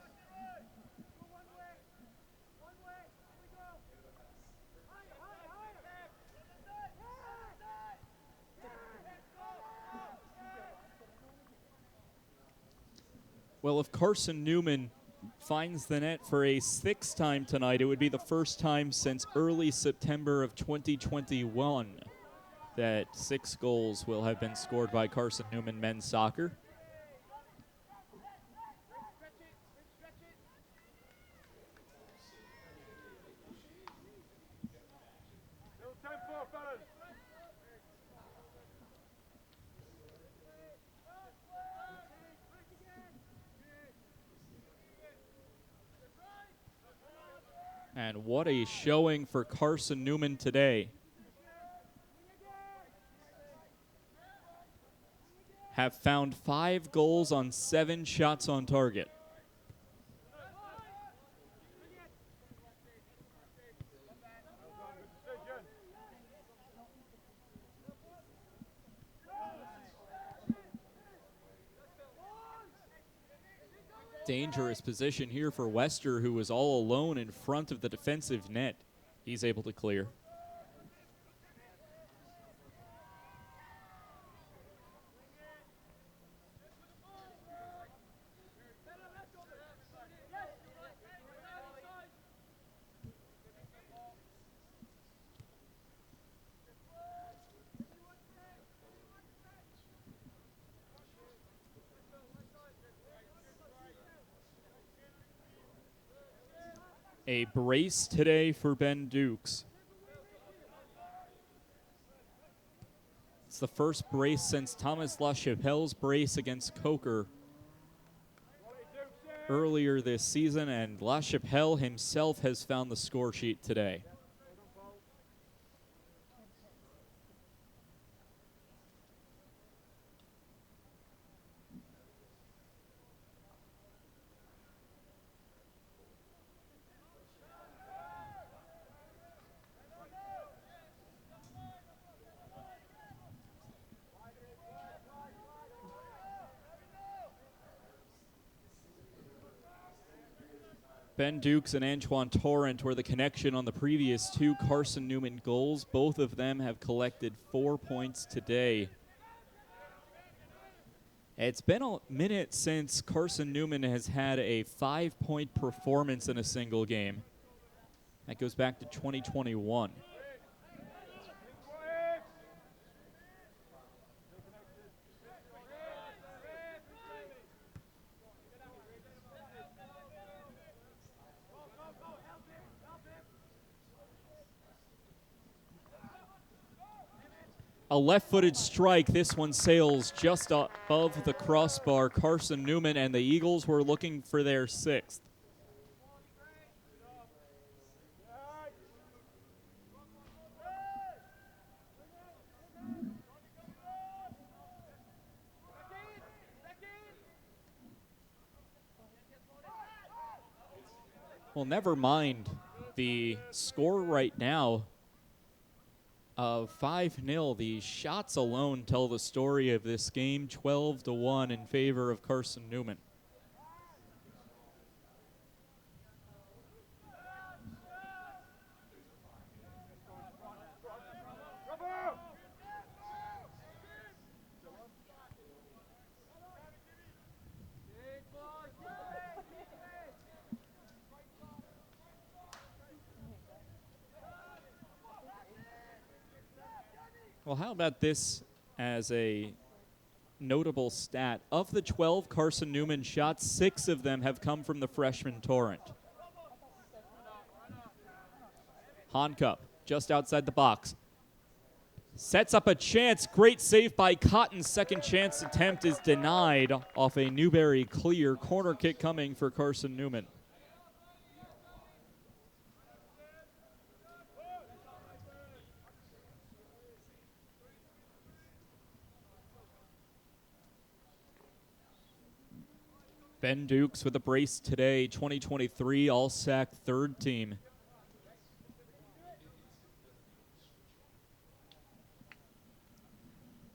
Speaker 4: Well, if Carson-Newman finds the net for a 6th time tonight, it would be the first time since early September of 2021 that 6 goals will have been scored by Carson-Newman men's soccer. And what a showing for Carson-Newman today. Have found 5 goals on 7 shots on target. Dangerous position here for Wester, who was all alone in front of the defensive net. He's able to clear. A brace today for Ben Dukes. It's the first brace since Thomas LaChapelle's brace against Coker earlier this season, and LaChapelle himself has found the score sheet today. Ben Dukes and Antoine Torrent were the connection on the previous two Carson-Newman goals. Both of them have collected 4 points today. It's been a minute since Carson-Newman has had a 5-point performance in a single game. That goes back to 2021. A left-footed strike. This one sails just above the crossbar. Carson-Newman and the Eagles were looking for their 6th. Well, never mind the score right now of 5-0. The shots alone tell the story of this game, 12-1 in favor of Carson-Newman. Well, how about this as a notable stat? Of the 12 Carson-Newman shots, 6 of them have come from the freshman Torrent. Honcup, just outside the box. Sets up a chance. Great save by Cotton. Second chance attempt is denied off a Newberry clear. Corner kick coming for Carson-Newman. Ben Dukes with a brace today, 2023 All-SAC third team.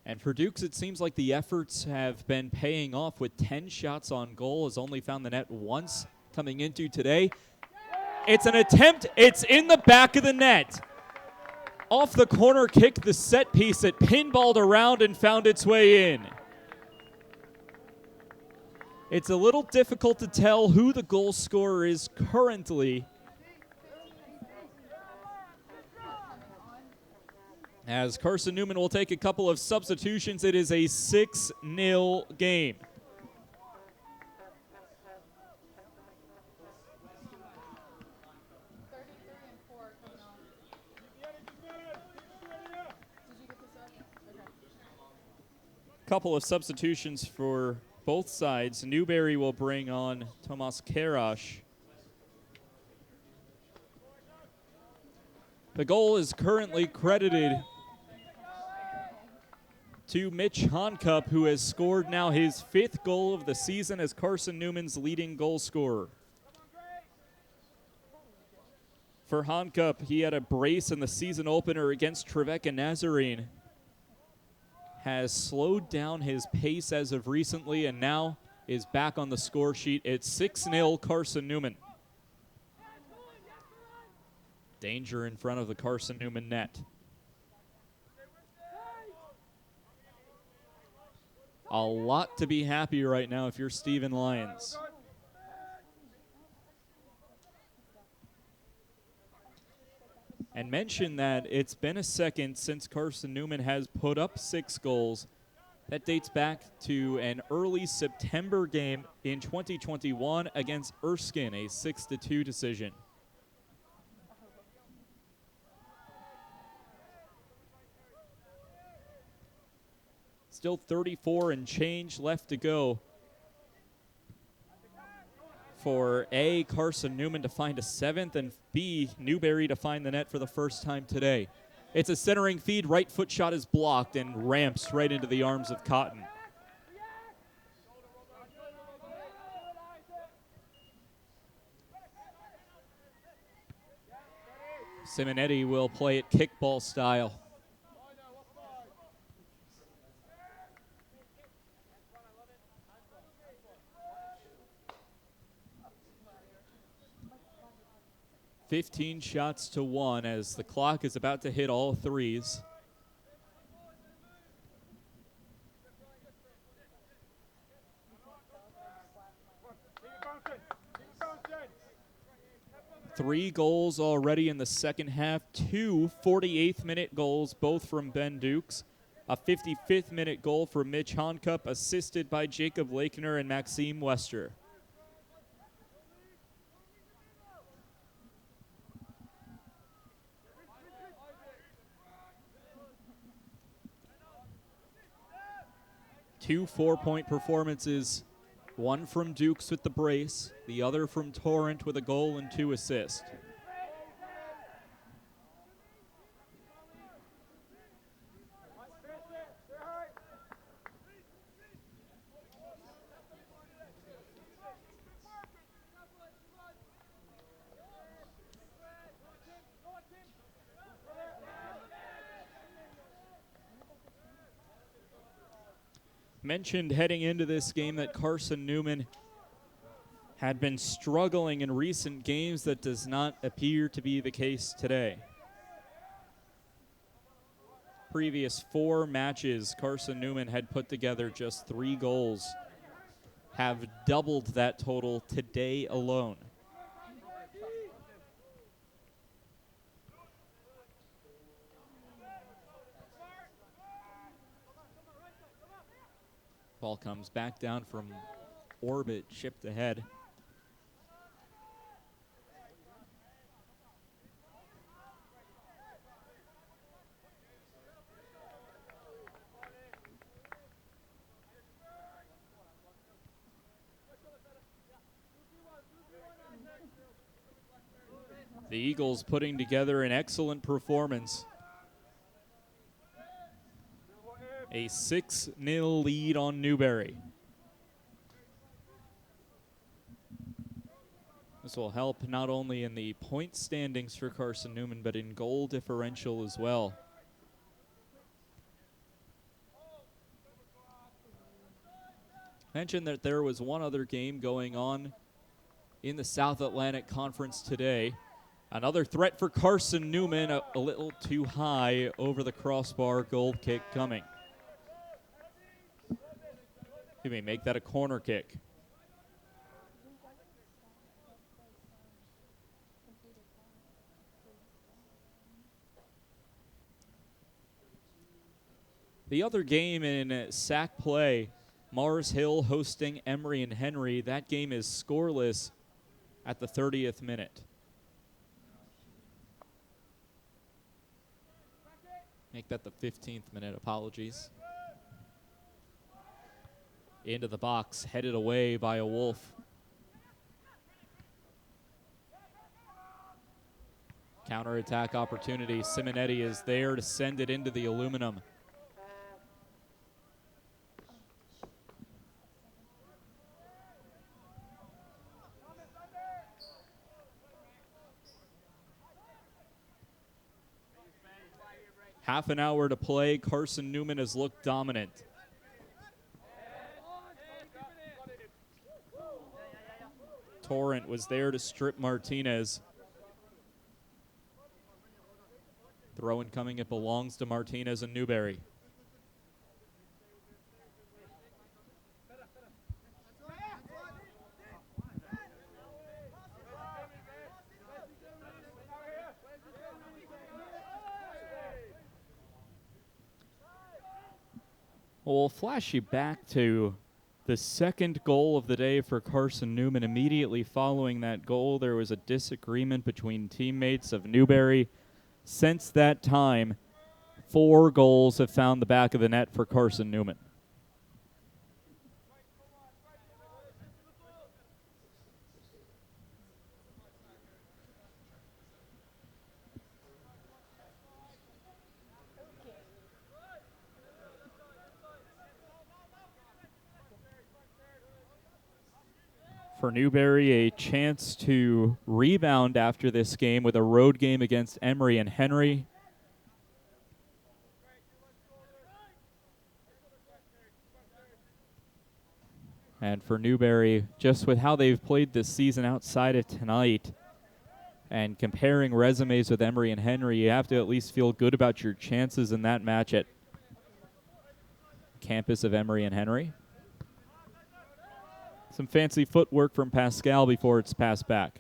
Speaker 4: And for Dukes, it seems like the efforts have been paying off with 10 shots on goal. Has only found the net once coming into today. It's an attempt. It's in the back of the net. Off the corner kick, the set piece, it pinballed around and found its way in. It's a little difficult to tell who the goal scorer is currently, as Carson-Newman will take a couple of substitutions. It is a 6-0 game. Couple of substitutions for both sides. Newberry will bring on Tomas Karash. The goal is currently credited to Mitch Honcup, who has scored now his 5th goal of the season as Carson-Newman's leading goal scorer. For Honcup, he had a brace in the season opener against Trevecca Nazarene. Has slowed down his pace as of recently and now is back on the score sheet. It's 6-0 Carson-Newman. Danger in front of the Carson-Newman net. A lot to be happy right now if you're Stephen Lyons. And mention that it's been a second since Carson-Newman has put up 6 goals. That dates back to an early September game in 2021 against Erskine, a 6-2 decision. Still 34 and change left to go for A, Carson-Newman to find a 7th, and B, Newberry to find the net for the first time today. It's a centering feed. Right foot shot is blocked and ramps right into the arms of Cotton. Simonetti will play it kickball style. 15 shots to 1 as the clock is about to hit all threes. Three goals already in the second half, two 48th-minute goals, both from Ben Dukes. A 55th-minute goal from Mitch Honcup, assisted by Jacob Lakener and Maxime Wester. Two 4-point performances, one from Dukes with the brace, the other from Torrent with a goal and 2 assists. Mentioned heading into this game that Carson-Newman had been struggling in recent games. That does not appear to be the case today. Previous 4 matches, Carson-Newman had put together just 3 goals, have doubled that total today alone. Ball comes back down from orbit, chipped ahead. The Eagles putting together an excellent performance. A 6-0 lead on Newberry. This will help not only in the point standings for Carson-Newman, but in goal differential as well. Mentioned that there was one other game going on in the South Atlantic Conference today. Another threat for Carson-Newman, a little too high over the crossbar, goal kick coming. He may make that a corner kick. The other game in SAC play, Mars Hill hosting Emory and Henry. That game is scoreless at the 30th minute. Make that the 15th minute, apologies. Into the box, headed away by a Wolf. Counterattack opportunity. Simonetti is there to send it into the aluminum. Half an hour to play. Carson-Newman has looked dominant. Torrent was there to strip Martinez. Throw-in coming, it belongs to Martinez and Newberry. We'll flash you back to the second goal of the day for Carson-Newman. Immediately following that goal, there was a disagreement between teammates of Newberry. Since that time, 4 goals have found the back of the net for Carson-Newman. For Newberry, a chance to rebound after this game with a road game against Emory and Henry. And for Newberry, just with how they've played this season outside of tonight, And comparing resumes with Emery and Henry, you have to at least feel good about your chances in that match at campus of Emery and Henry. Some fancy footwork from Pascal before it's passed back.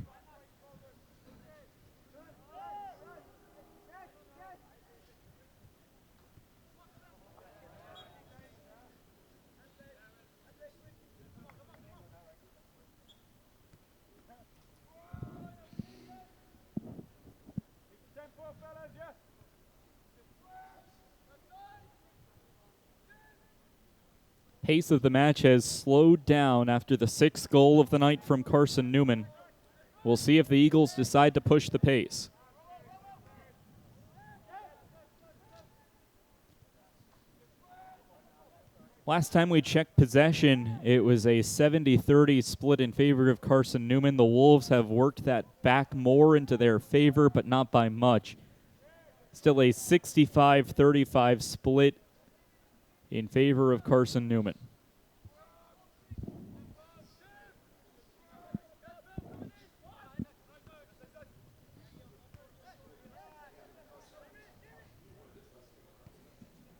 Speaker 4: Pace of the match has slowed down after the 6th goal of the night from Carson-Newman. We'll see if the Eagles decide to push the pace. Last time we checked possession, it was a 70-30 split in favor of Carson-Newman. The Wolves have worked that back more into their favor, but not by much. Still a 65-35 split in favor of Carson-Newman.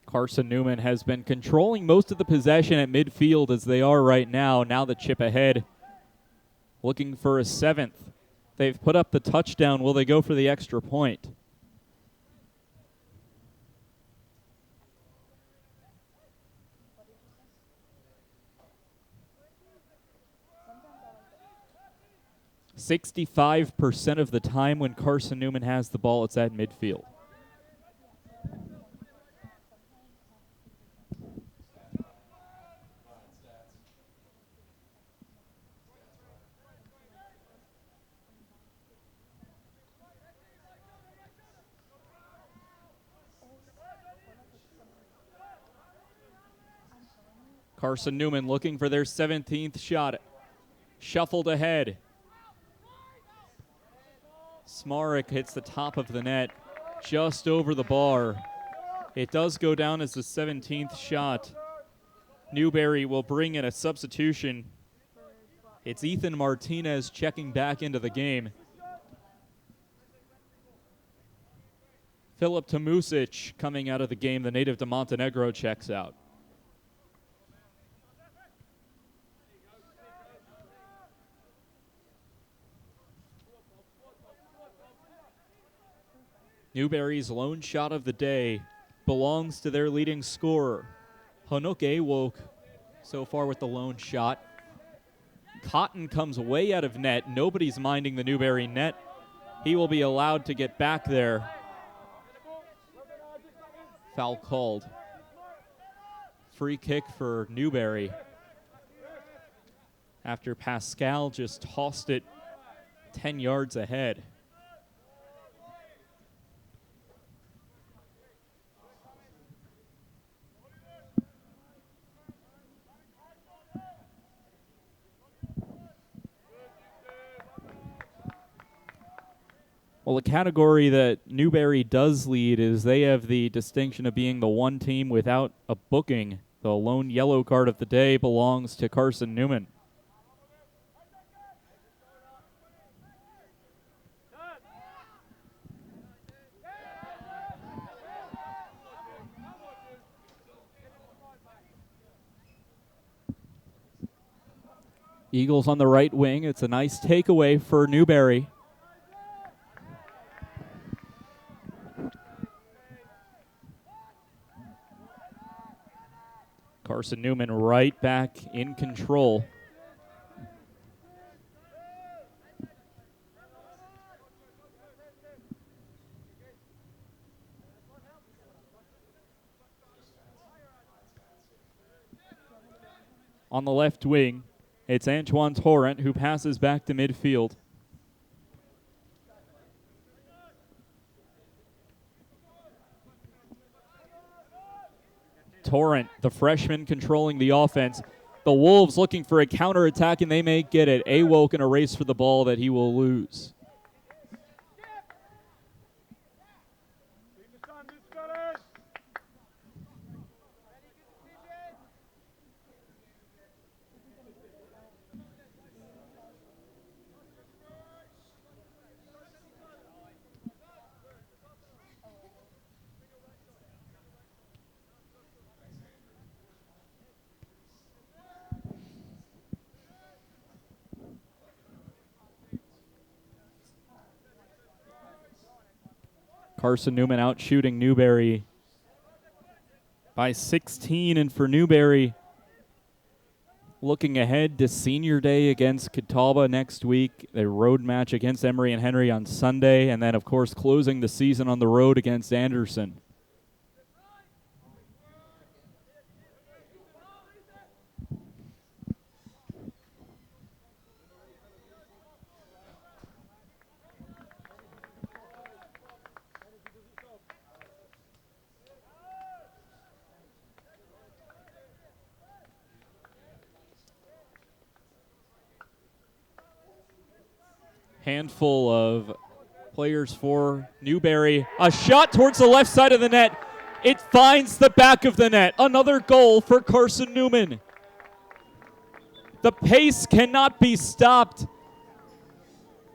Speaker 4: Carson-Newman has been controlling most of the possession at midfield as they are right now. Now the chip ahead, looking for a 7th. They've put up the touchdown. Will they go for the extra point? Sometimes 65% of the time when Carson-Newman has the ball, it's at midfield. Carson-Newman looking for their 17th shot. Shuffled ahead. Smarek hits the top of the net, just over the bar. It does go down as the 17th shot. Newberry will bring in a substitution. It's Ethan Martinez checking back into the game. Filip Tomusic coming out of the game, the native to Montenegro, checks out. Newberry's lone shot of the day belongs to their leading scorer. Hanuk Awok so far with the lone shot. Cotton comes way out of net. Nobody's minding the Newberry net. He will be allowed to get back there. Foul called. Free kick for Newberry after Pascal just tossed it 10 yards ahead. Well, the category that Newberry does lead is they have the distinction of being the one team without a booking. The lone yellow card of the day belongs to Carson-Newman. Eagles on the right wing. It's a nice takeaway for Newberry. Carson-Newman right back in control. On the left wing, it's Antoine Torrent who passes back to midfield. Torrent, the freshman, controlling the offense. The Wolves looking for a counterattack, and they may get it. Awok in a race for the ball that he will lose. Carson-Newman out shooting Newberry by 16, and for Newberry, looking ahead to senior day against Catawba next week, a road match against Emory and Henry on Sunday, and then, of course, closing the season on the road against Anderson. Handful of players for Newberry. A shot towards the left side of the net. It finds the back of the net. Another goal for Carson-Newman. The pace cannot be stopped.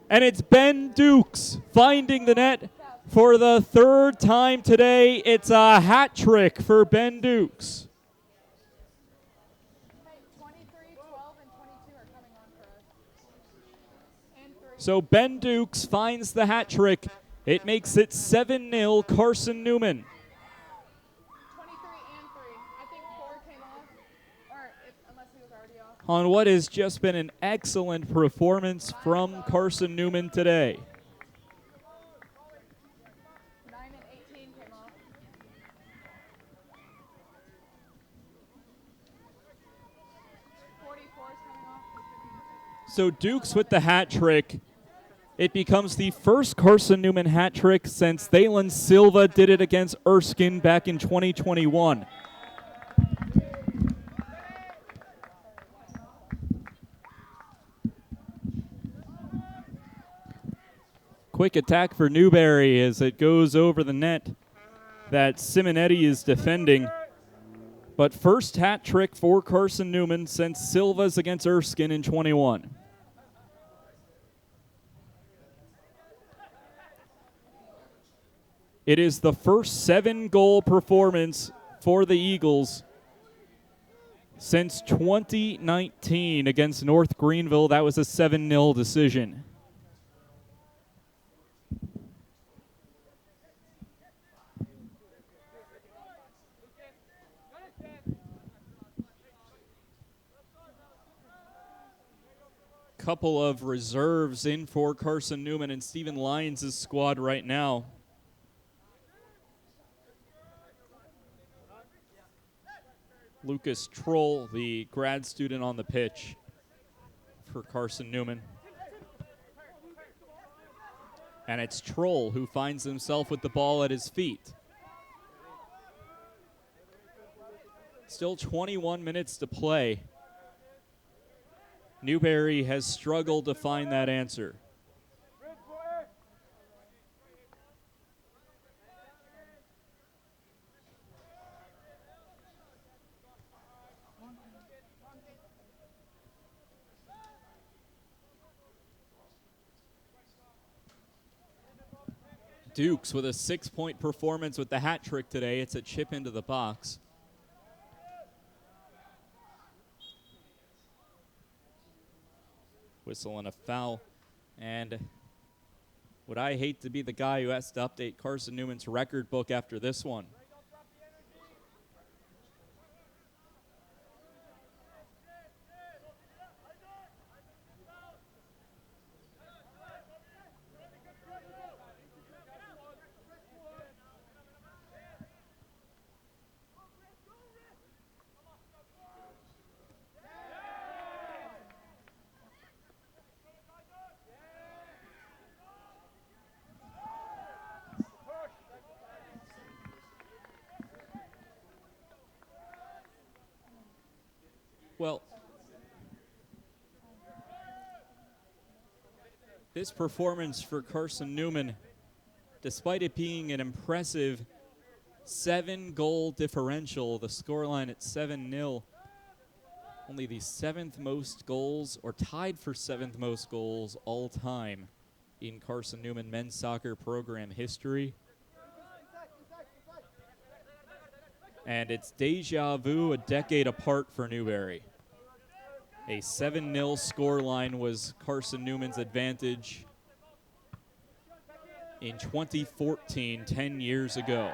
Speaker 4: And it's Ben Dukes finding the net for the third time today. It's a hat trick for Ben Dukes.
Speaker 2: 23, 12, and 22 are coming on for us. And 3.
Speaker 4: So Ben Dukes finds the hat trick. It makes it 7-0 Carson-Newman.
Speaker 2: 23 and 3. I think 4 came off, or unless he was already off.
Speaker 4: On what has just been an excellent performance from Carson-Newman today.
Speaker 2: 9 and 18 came off. 44 is coming off.
Speaker 4: So Dukes with the hat trick. It becomes the first Carson-Newman hat trick since Thalen Silva did it against Erskine back in 2021. Quick attack for Newberry as it goes over the net that Simonetti is defending. But first hat trick for Carson-Newman since Silva's against Erskine in 21. It is the first 7-goal performance for the Eagles since 2019 against North Greenville. That was a 7-0 decision. Couple of reserves in for Carson-Newman and Stephen Lyons' squad right now. Lucas Troll, the grad student on the pitch for Carson-Newman. And it's Troll who finds himself with the ball at his feet. Still 21 minutes to play. Newberry has struggled to find that answer. Dukes with a 6-point performance with the hat trick today. It's a chip into the box. Whistle and a foul. And would I hate to be the guy who has to update Carson-Newman's record book after this one? Well, this performance for Carson-Newman, despite it being an impressive 7-goal differential, the scoreline at 7-0, only the 7th most goals, or tied for 7th most goals all time in Carson-Newman men's soccer program history. And it's deja vu a decade apart for Newberry. A 7-0 scoreline was Carson-Newman's advantage in 2014, 10 years ago.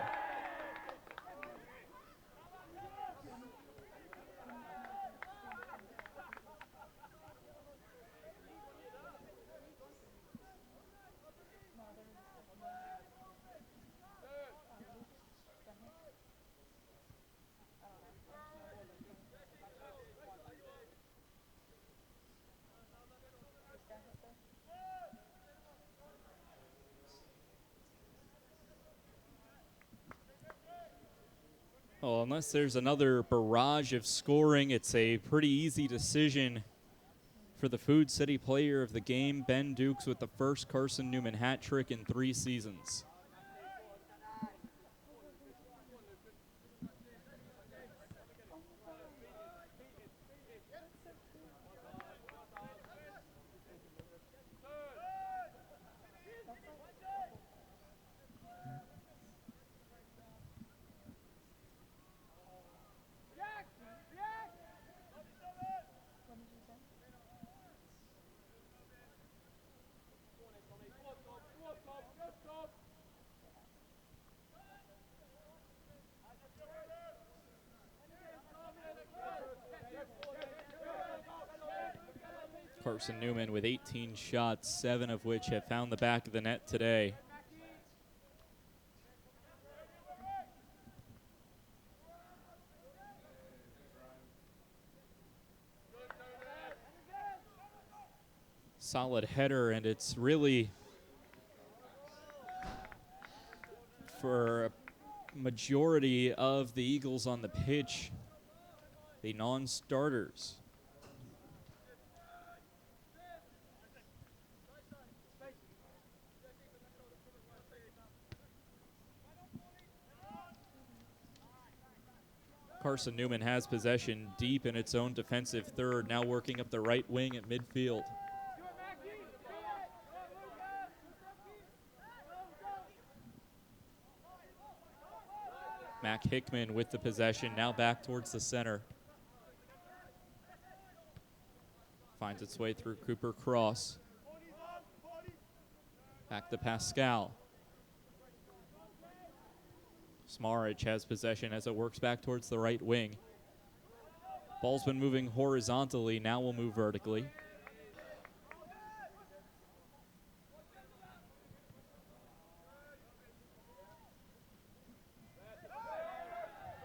Speaker 4: Well, unless there's another barrage of scoring, it's a pretty easy decision for the Food City Player of the Game, Ben Dukes, with the first Carson-Newman hat trick in 3 seasons. Carson-Newman with 18 shots, 7 of which have found the back of the net today. Solid header, and it's really, for a majority of the Eagles on the pitch, the non-starters. Carson-Newman has possession deep in its own defensive third, now working up the right wing at midfield. Mac Hickman with the possession, now back towards the center. Finds its way through Cooper Cross. Back to Pascal. Smarich has possession as it works back towards the right wing. Ball's been moving horizontally, now will move vertically.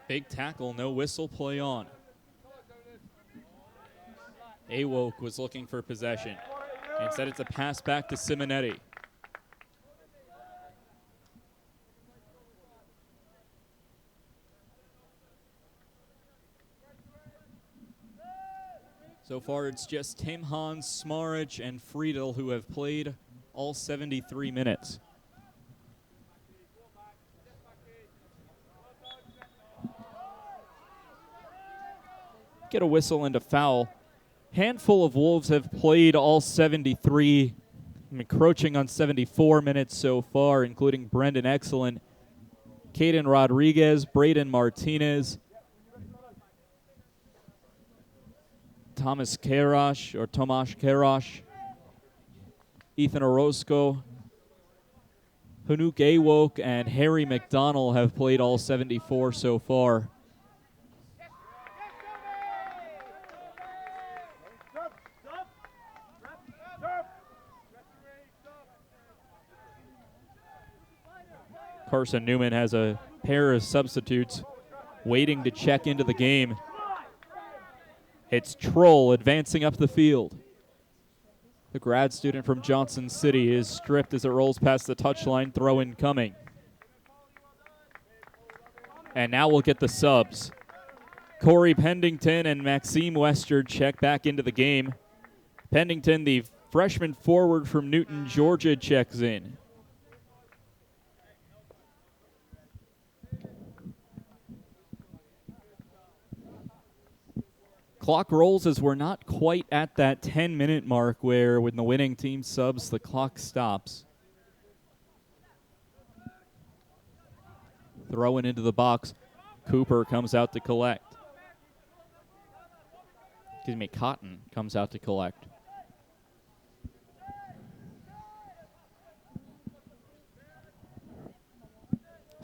Speaker 4: Big tackle, no whistle, play on. Awoke was looking for possession. Instead, it's a pass back to Simonetti. So far, it's just Tim Hans, Smarich, and Friedel who have played all 73 minutes. Get a whistle and a foul. Handful of Wolves have played all 73, encroaching on 74 minutes so far, including Brendan Excellent, Caden Rodriguez, Braden Martinez, Tomasz Karash, Ethan Orozco, Hanuk Awoke, and Harry McDonald have played all 74 so far. Carson-Newman has a pair of substitutes waiting to check into the game. It's Troll advancing up the field. The grad student from Johnson City is stripped as it rolls past the touchline, throw-in coming. And now we'll get the subs. Corey Pendington and Maxime Wester check back into the game. Pendington, the freshman forward from Newton, Georgia, checks in. Clock rolls as we're not quite at that 10-minute mark where when the winning team subs, the clock stops. Throwing into the box. Cooper comes out to collect. Excuse me, Cotton comes out to collect.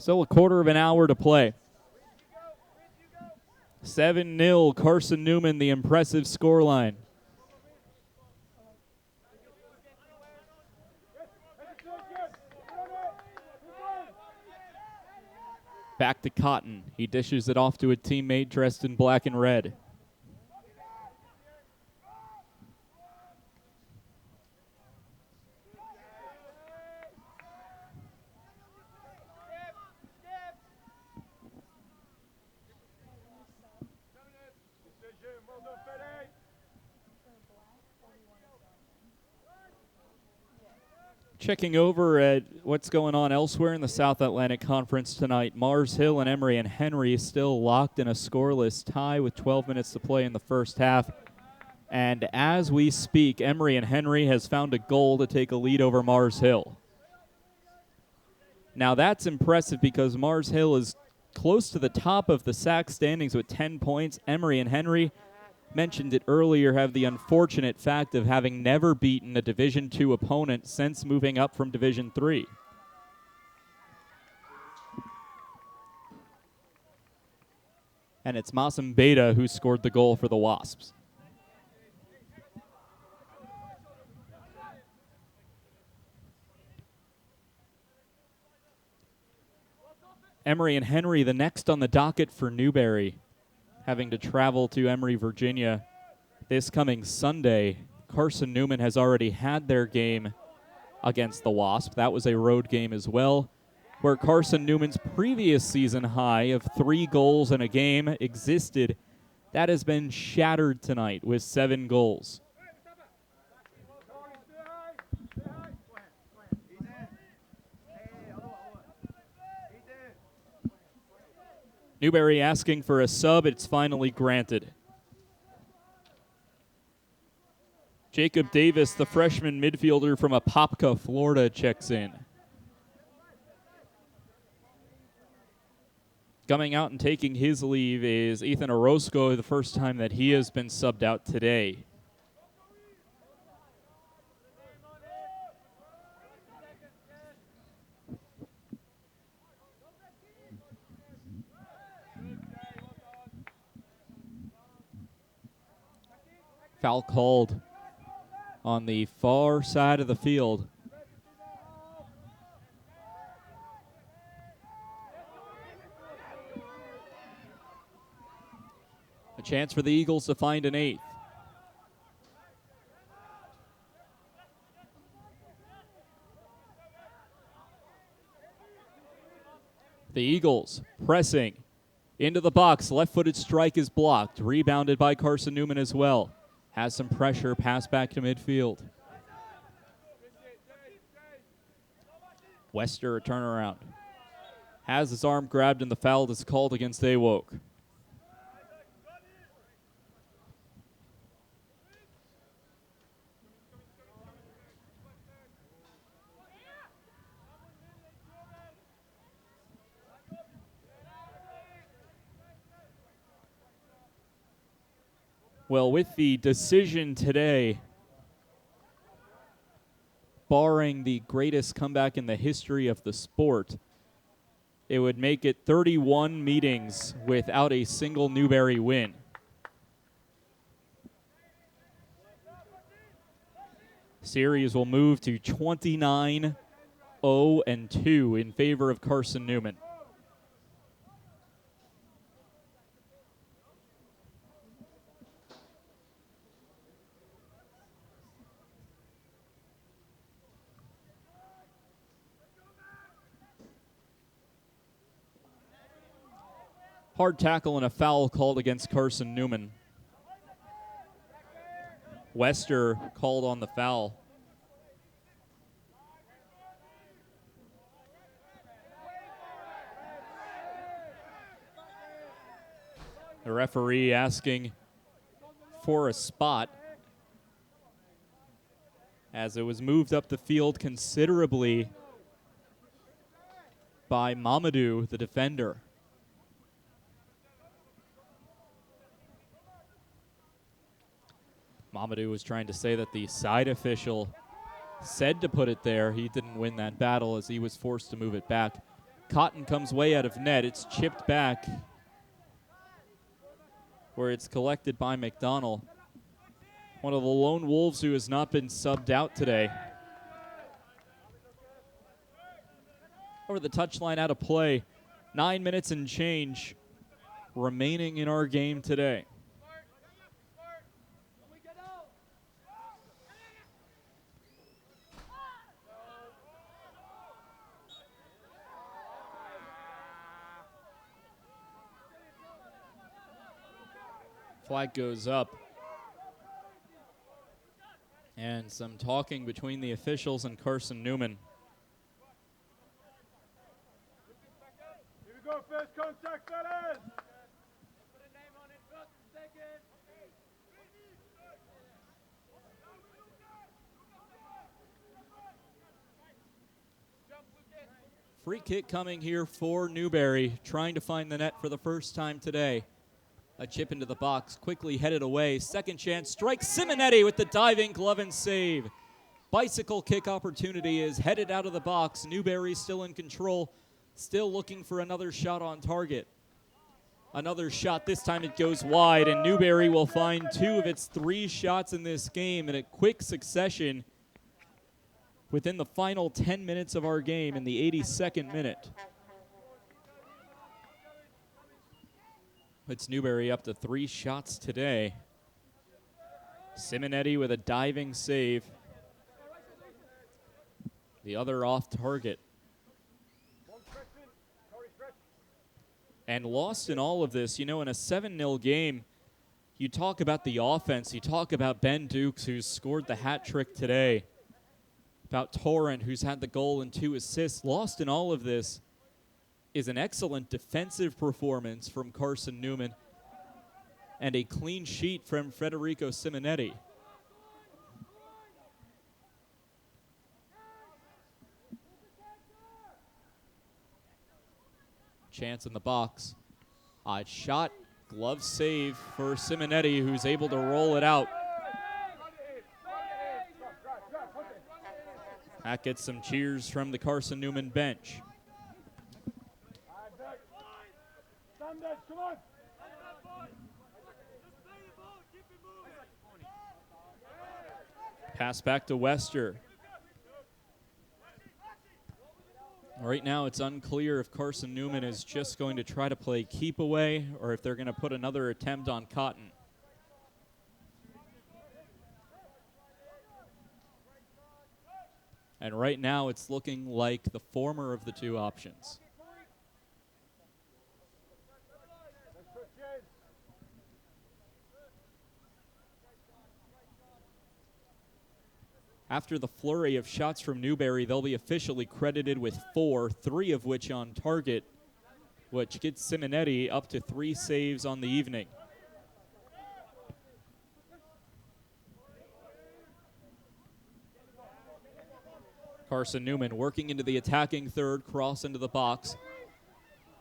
Speaker 4: Still a quarter of an hour to play. 7-0, Carson-Newman, the impressive scoreline. Back to Cotton. He dishes it off to a teammate dressed in black and red. Checking over at what's going on elsewhere in the South Atlantic Conference tonight, Mars Hill and Emory and Henry still locked in a scoreless tie with 12 minutes to play in the first half. And as we speak, Emory and Henry has found a goal to take a lead over Mars Hill. Now that's impressive because Mars Hill is close to the top of the SAC standings with 10 points. Emory and Henry, mentioned it earlier, have the unfortunate fact of having never beaten a Division II opponent since moving up from Division III. And it's Masum Beta who scored the goal for the Wasps. Emory and Henry, the next on the docket for Newberry, having to travel to Emory, Virginia this coming Sunday. Carson-Newman has already had their game against the Wasp. That was a road game as well, where Carson-Newman's previous season high of 3 goals in a game existed. That has been shattered tonight with 7 goals. Newberry asking for a sub. It's finally granted. Jacob Davis, the freshman midfielder from Apopka, Florida, checks in. Coming out and taking his leave is Ethan Orozco, the first time that he has been subbed out today. Foul called on the far side of the field. A chance for the Eagles to find an 8th. The Eagles pressing into the box. Left-footed strike is blocked. Rebounded by Carson-Newman as well. Has some pressure, pass back to midfield. Wester, a turnaround. Has his arm grabbed and the foul is called against Awoke. Well, with the decision today, barring the greatest comeback in the history of the sport, it would make it 31 meetings without a single Newberry win. Series will move to 29-0-2 in favor of Carson-Newman. Hard tackle and a foul called against Carson-Newman. Wester called on the foul. The referee asking for a spot as it was moved up the field considerably by Mamadou, the defender. Mamadou was trying to say that the side official said to put it there. He didn't win that battle as he was forced to move it back. Cotton comes way out of net. It's chipped back where it's collected by McDonald. One of the lone Wolves who has not been subbed out today. Over the touchline, out of play. 9 minutes and change remaining in our game today. Flag goes up. And some talking between the officials and Carson-Newman.
Speaker 3: Here we go, first contact, fellas!
Speaker 4: Free kick coming here for Newberry, trying to find the net for the first time today. A chip into the box, quickly headed away. Second chance, strikes Simonetti with the diving glove and save. Bicycle kick opportunity is headed out of the box. Newberry still in control, still looking for another shot on target. Another shot, this time it goes wide, and Newberry will find 2 of its 3 shots in this game in a quick succession within the final 10 minutes of our game in the 82nd minute. It's Newberry up to 3 shots today. Simonetti with a diving save. The other off target. And lost in all of this, in a 7-0 game, you talk about the offense. You talk about Ben Dukes, who's scored the hat trick today. About Torrent, who's had the goal and 2 assists. Lost in all of this is an excellent defensive performance from Carson-Newman and a clean sheet from Federico Simonetti. Chance in the box. Odd shot, glove save for Simonetti, who's able to roll it out. That gets some cheers from the Carson-Newman bench. Pass back to Wester. Right now it's unclear if Carson-Newman is just going to try to play keep away or if they're going to put another attempt on Cotton. And right now it's looking like the former of the 2 options. After the flurry of shots from Newberry, they'll be officially credited with 4, 3 of which on target, which gets Simonetti up to 3 saves on the evening. Carson-Newman working into the attacking third, cross into the box.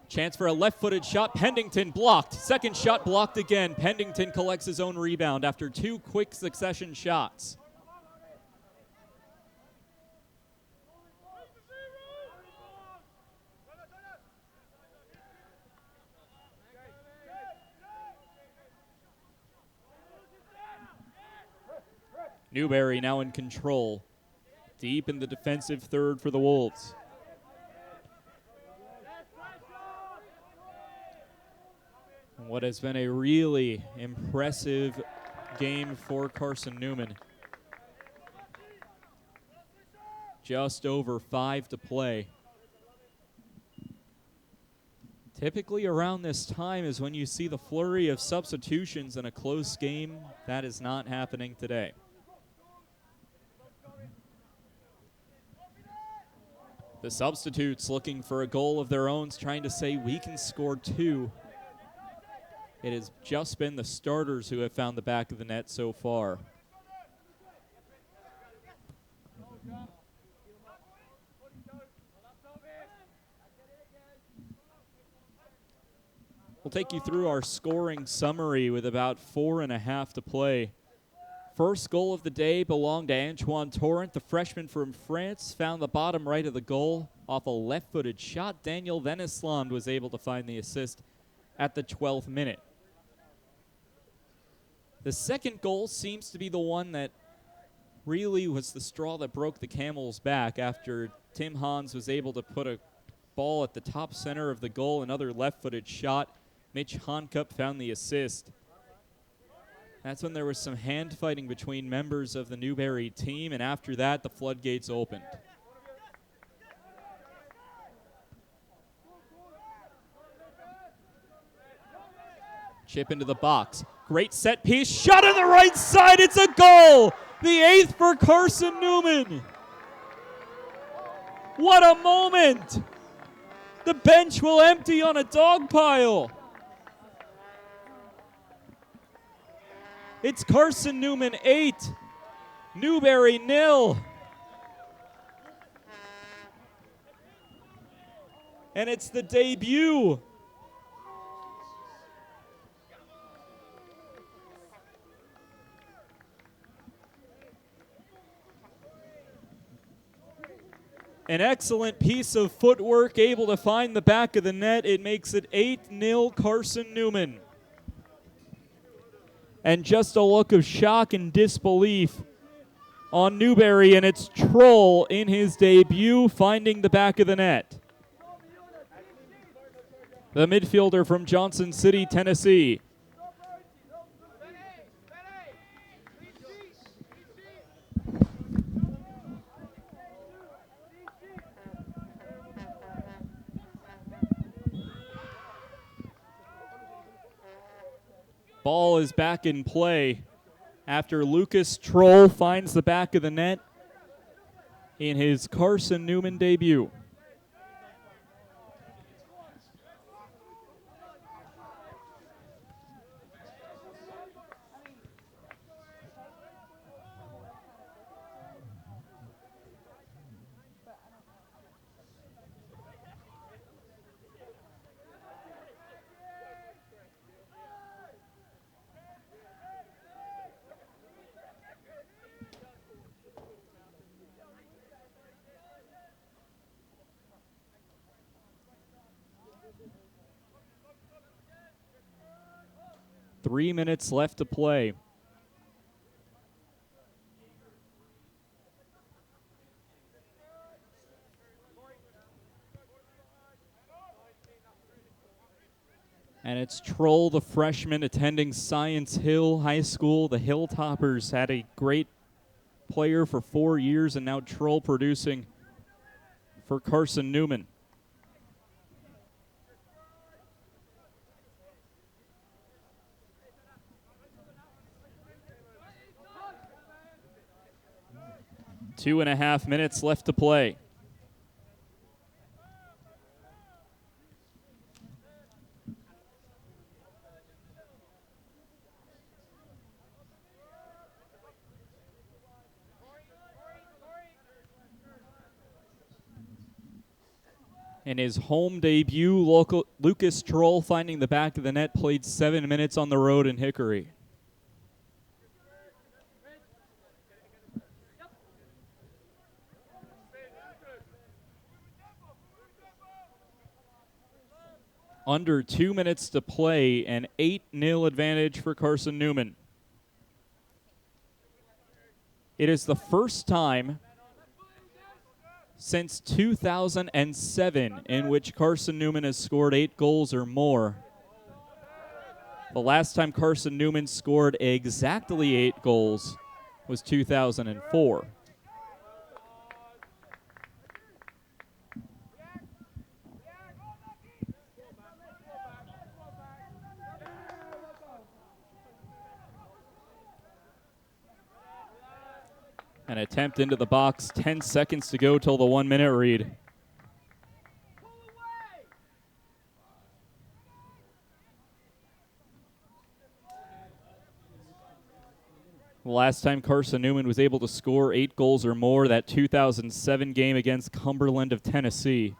Speaker 4: Chance for a left-footed shot. Pendington blocked. Second shot blocked again. Pendington collects his own rebound after 2 quick succession shots. Newberry now in control. Deep in the defensive third for the Wolves. And what has been a really impressive game for Carson-Newman. Just over 5 to play. Typically around this time is when you see the flurry of substitutions in a close game. That is not happening today. The substitutes looking for a goal of their own, trying to say we can score 2. It has just been the starters who have found the back of the net so far. We'll take you through our scoring summary with about 4.5 to play. First goal of the day belonged to Antoine Torrent. The freshman from France found the bottom right of the goal off a left-footed shot. Daniel Venesland was able to find the assist at the 12th minute. The second goal seems to be the one that really was the straw that broke the camel's back after Tim Hans was able to put a ball at the top center of the goal, another left-footed shot. Mitch Honcup found the assist. That's when there was some hand fighting between members of the Newberry team, and after that, the floodgates opened. Chip into the box. Great set piece. Shot on the right side. It's a goal. The 8th for Carson-Newman. What a moment. The bench will empty on a dog pile. It's Carson-Newman 8, Newberry 0. And it's the debut an excellent piece of footwork, able to find the back of the net. It makes it 8-0 Carson-Newman. And just a look of shock and disbelief on Newberry, and it's Troll in his debut finding the back of the net. The midfielder from Johnson City, Tennessee. Ball is back in play after Lucas Troll finds the back of the net in his Carson-Newman debut. Three minutes left to play. And it's Troll, the freshman attending Science Hill High School. The Hilltoppers had a great player for 4 years, and now Troll producing for Carson-Newman. Two and a half minutes left to play. In his home debut, Lucas Troll finding the back of the net, played 7 minutes on the road in Hickory. Under 2 minutes to play, an 8-0 advantage for Carson-Newman. It is the first time since 2007 in which Carson-Newman has scored 8 goals or more. The last time Carson-Newman scored exactly 8 goals was 2004. An attempt into the box, 10 seconds to go till the 1 minute read. The last time Carson-Newman was able to score 8 goals or more, that 2007 game against Cumberland of Tennessee.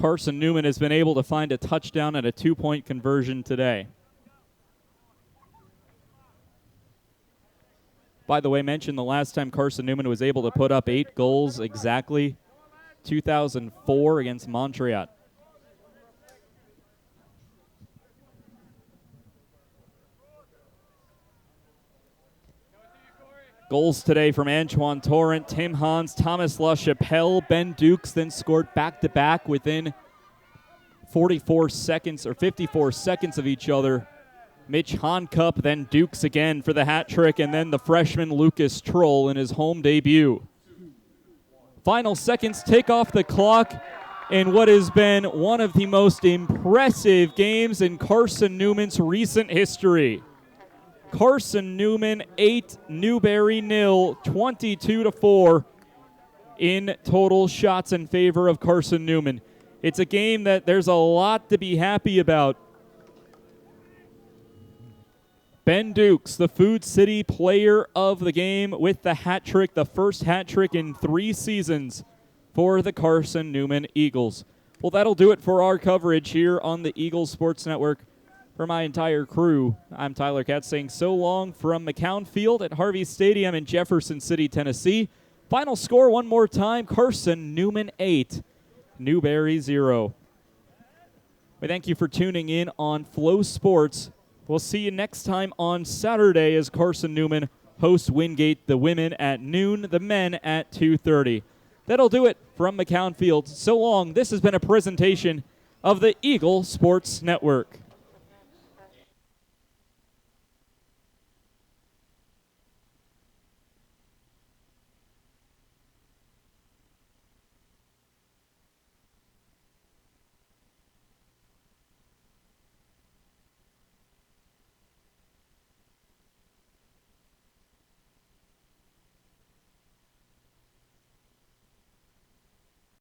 Speaker 4: Carson-Newman has been able to find a touchdown and a 2-point conversion today. By the way, mentioned the last time Carson-Newman was able to put up 8 goals exactly, 2004 against Montreal. Goals today from Antoine Torrent, Tim Hans, Thomas LaChapelle, Ben Dukes then scored back-to-back within 44 seconds or 54 seconds of each other. Mitch Honcup, then Dukes again for the hat trick, and then the freshman Lucas Troll in his home debut. Final seconds take off the clock in what has been one of the most impressive games in Carson-Newman's recent history. Carson-Newman 8, Newberry 0, 22-4 in total shots in favor of Carson-Newman. It's a game that there's a lot to be happy about. Ben Dukes, the Food City player of the game with the hat trick, the first hat trick in 3 seasons for the Carson-Newman Eagles. Well, that'll do it for our coverage here on the Eagles Sports Network. For my entire crew, I'm Tyler Katz saying so long from McCown Field at Harvey Stadium in Jefferson City, Tennessee. Final score one more time, Carson-Newman 8, Newberry 0. We thank you for tuning in on Flow Sports. We'll see you next time on Saturday as Carson-Newman hosts Wingate, the women at noon, the men at 2:30. That'll do it from McCown Field. So long. This has been a presentation of the Eagle Sports Network.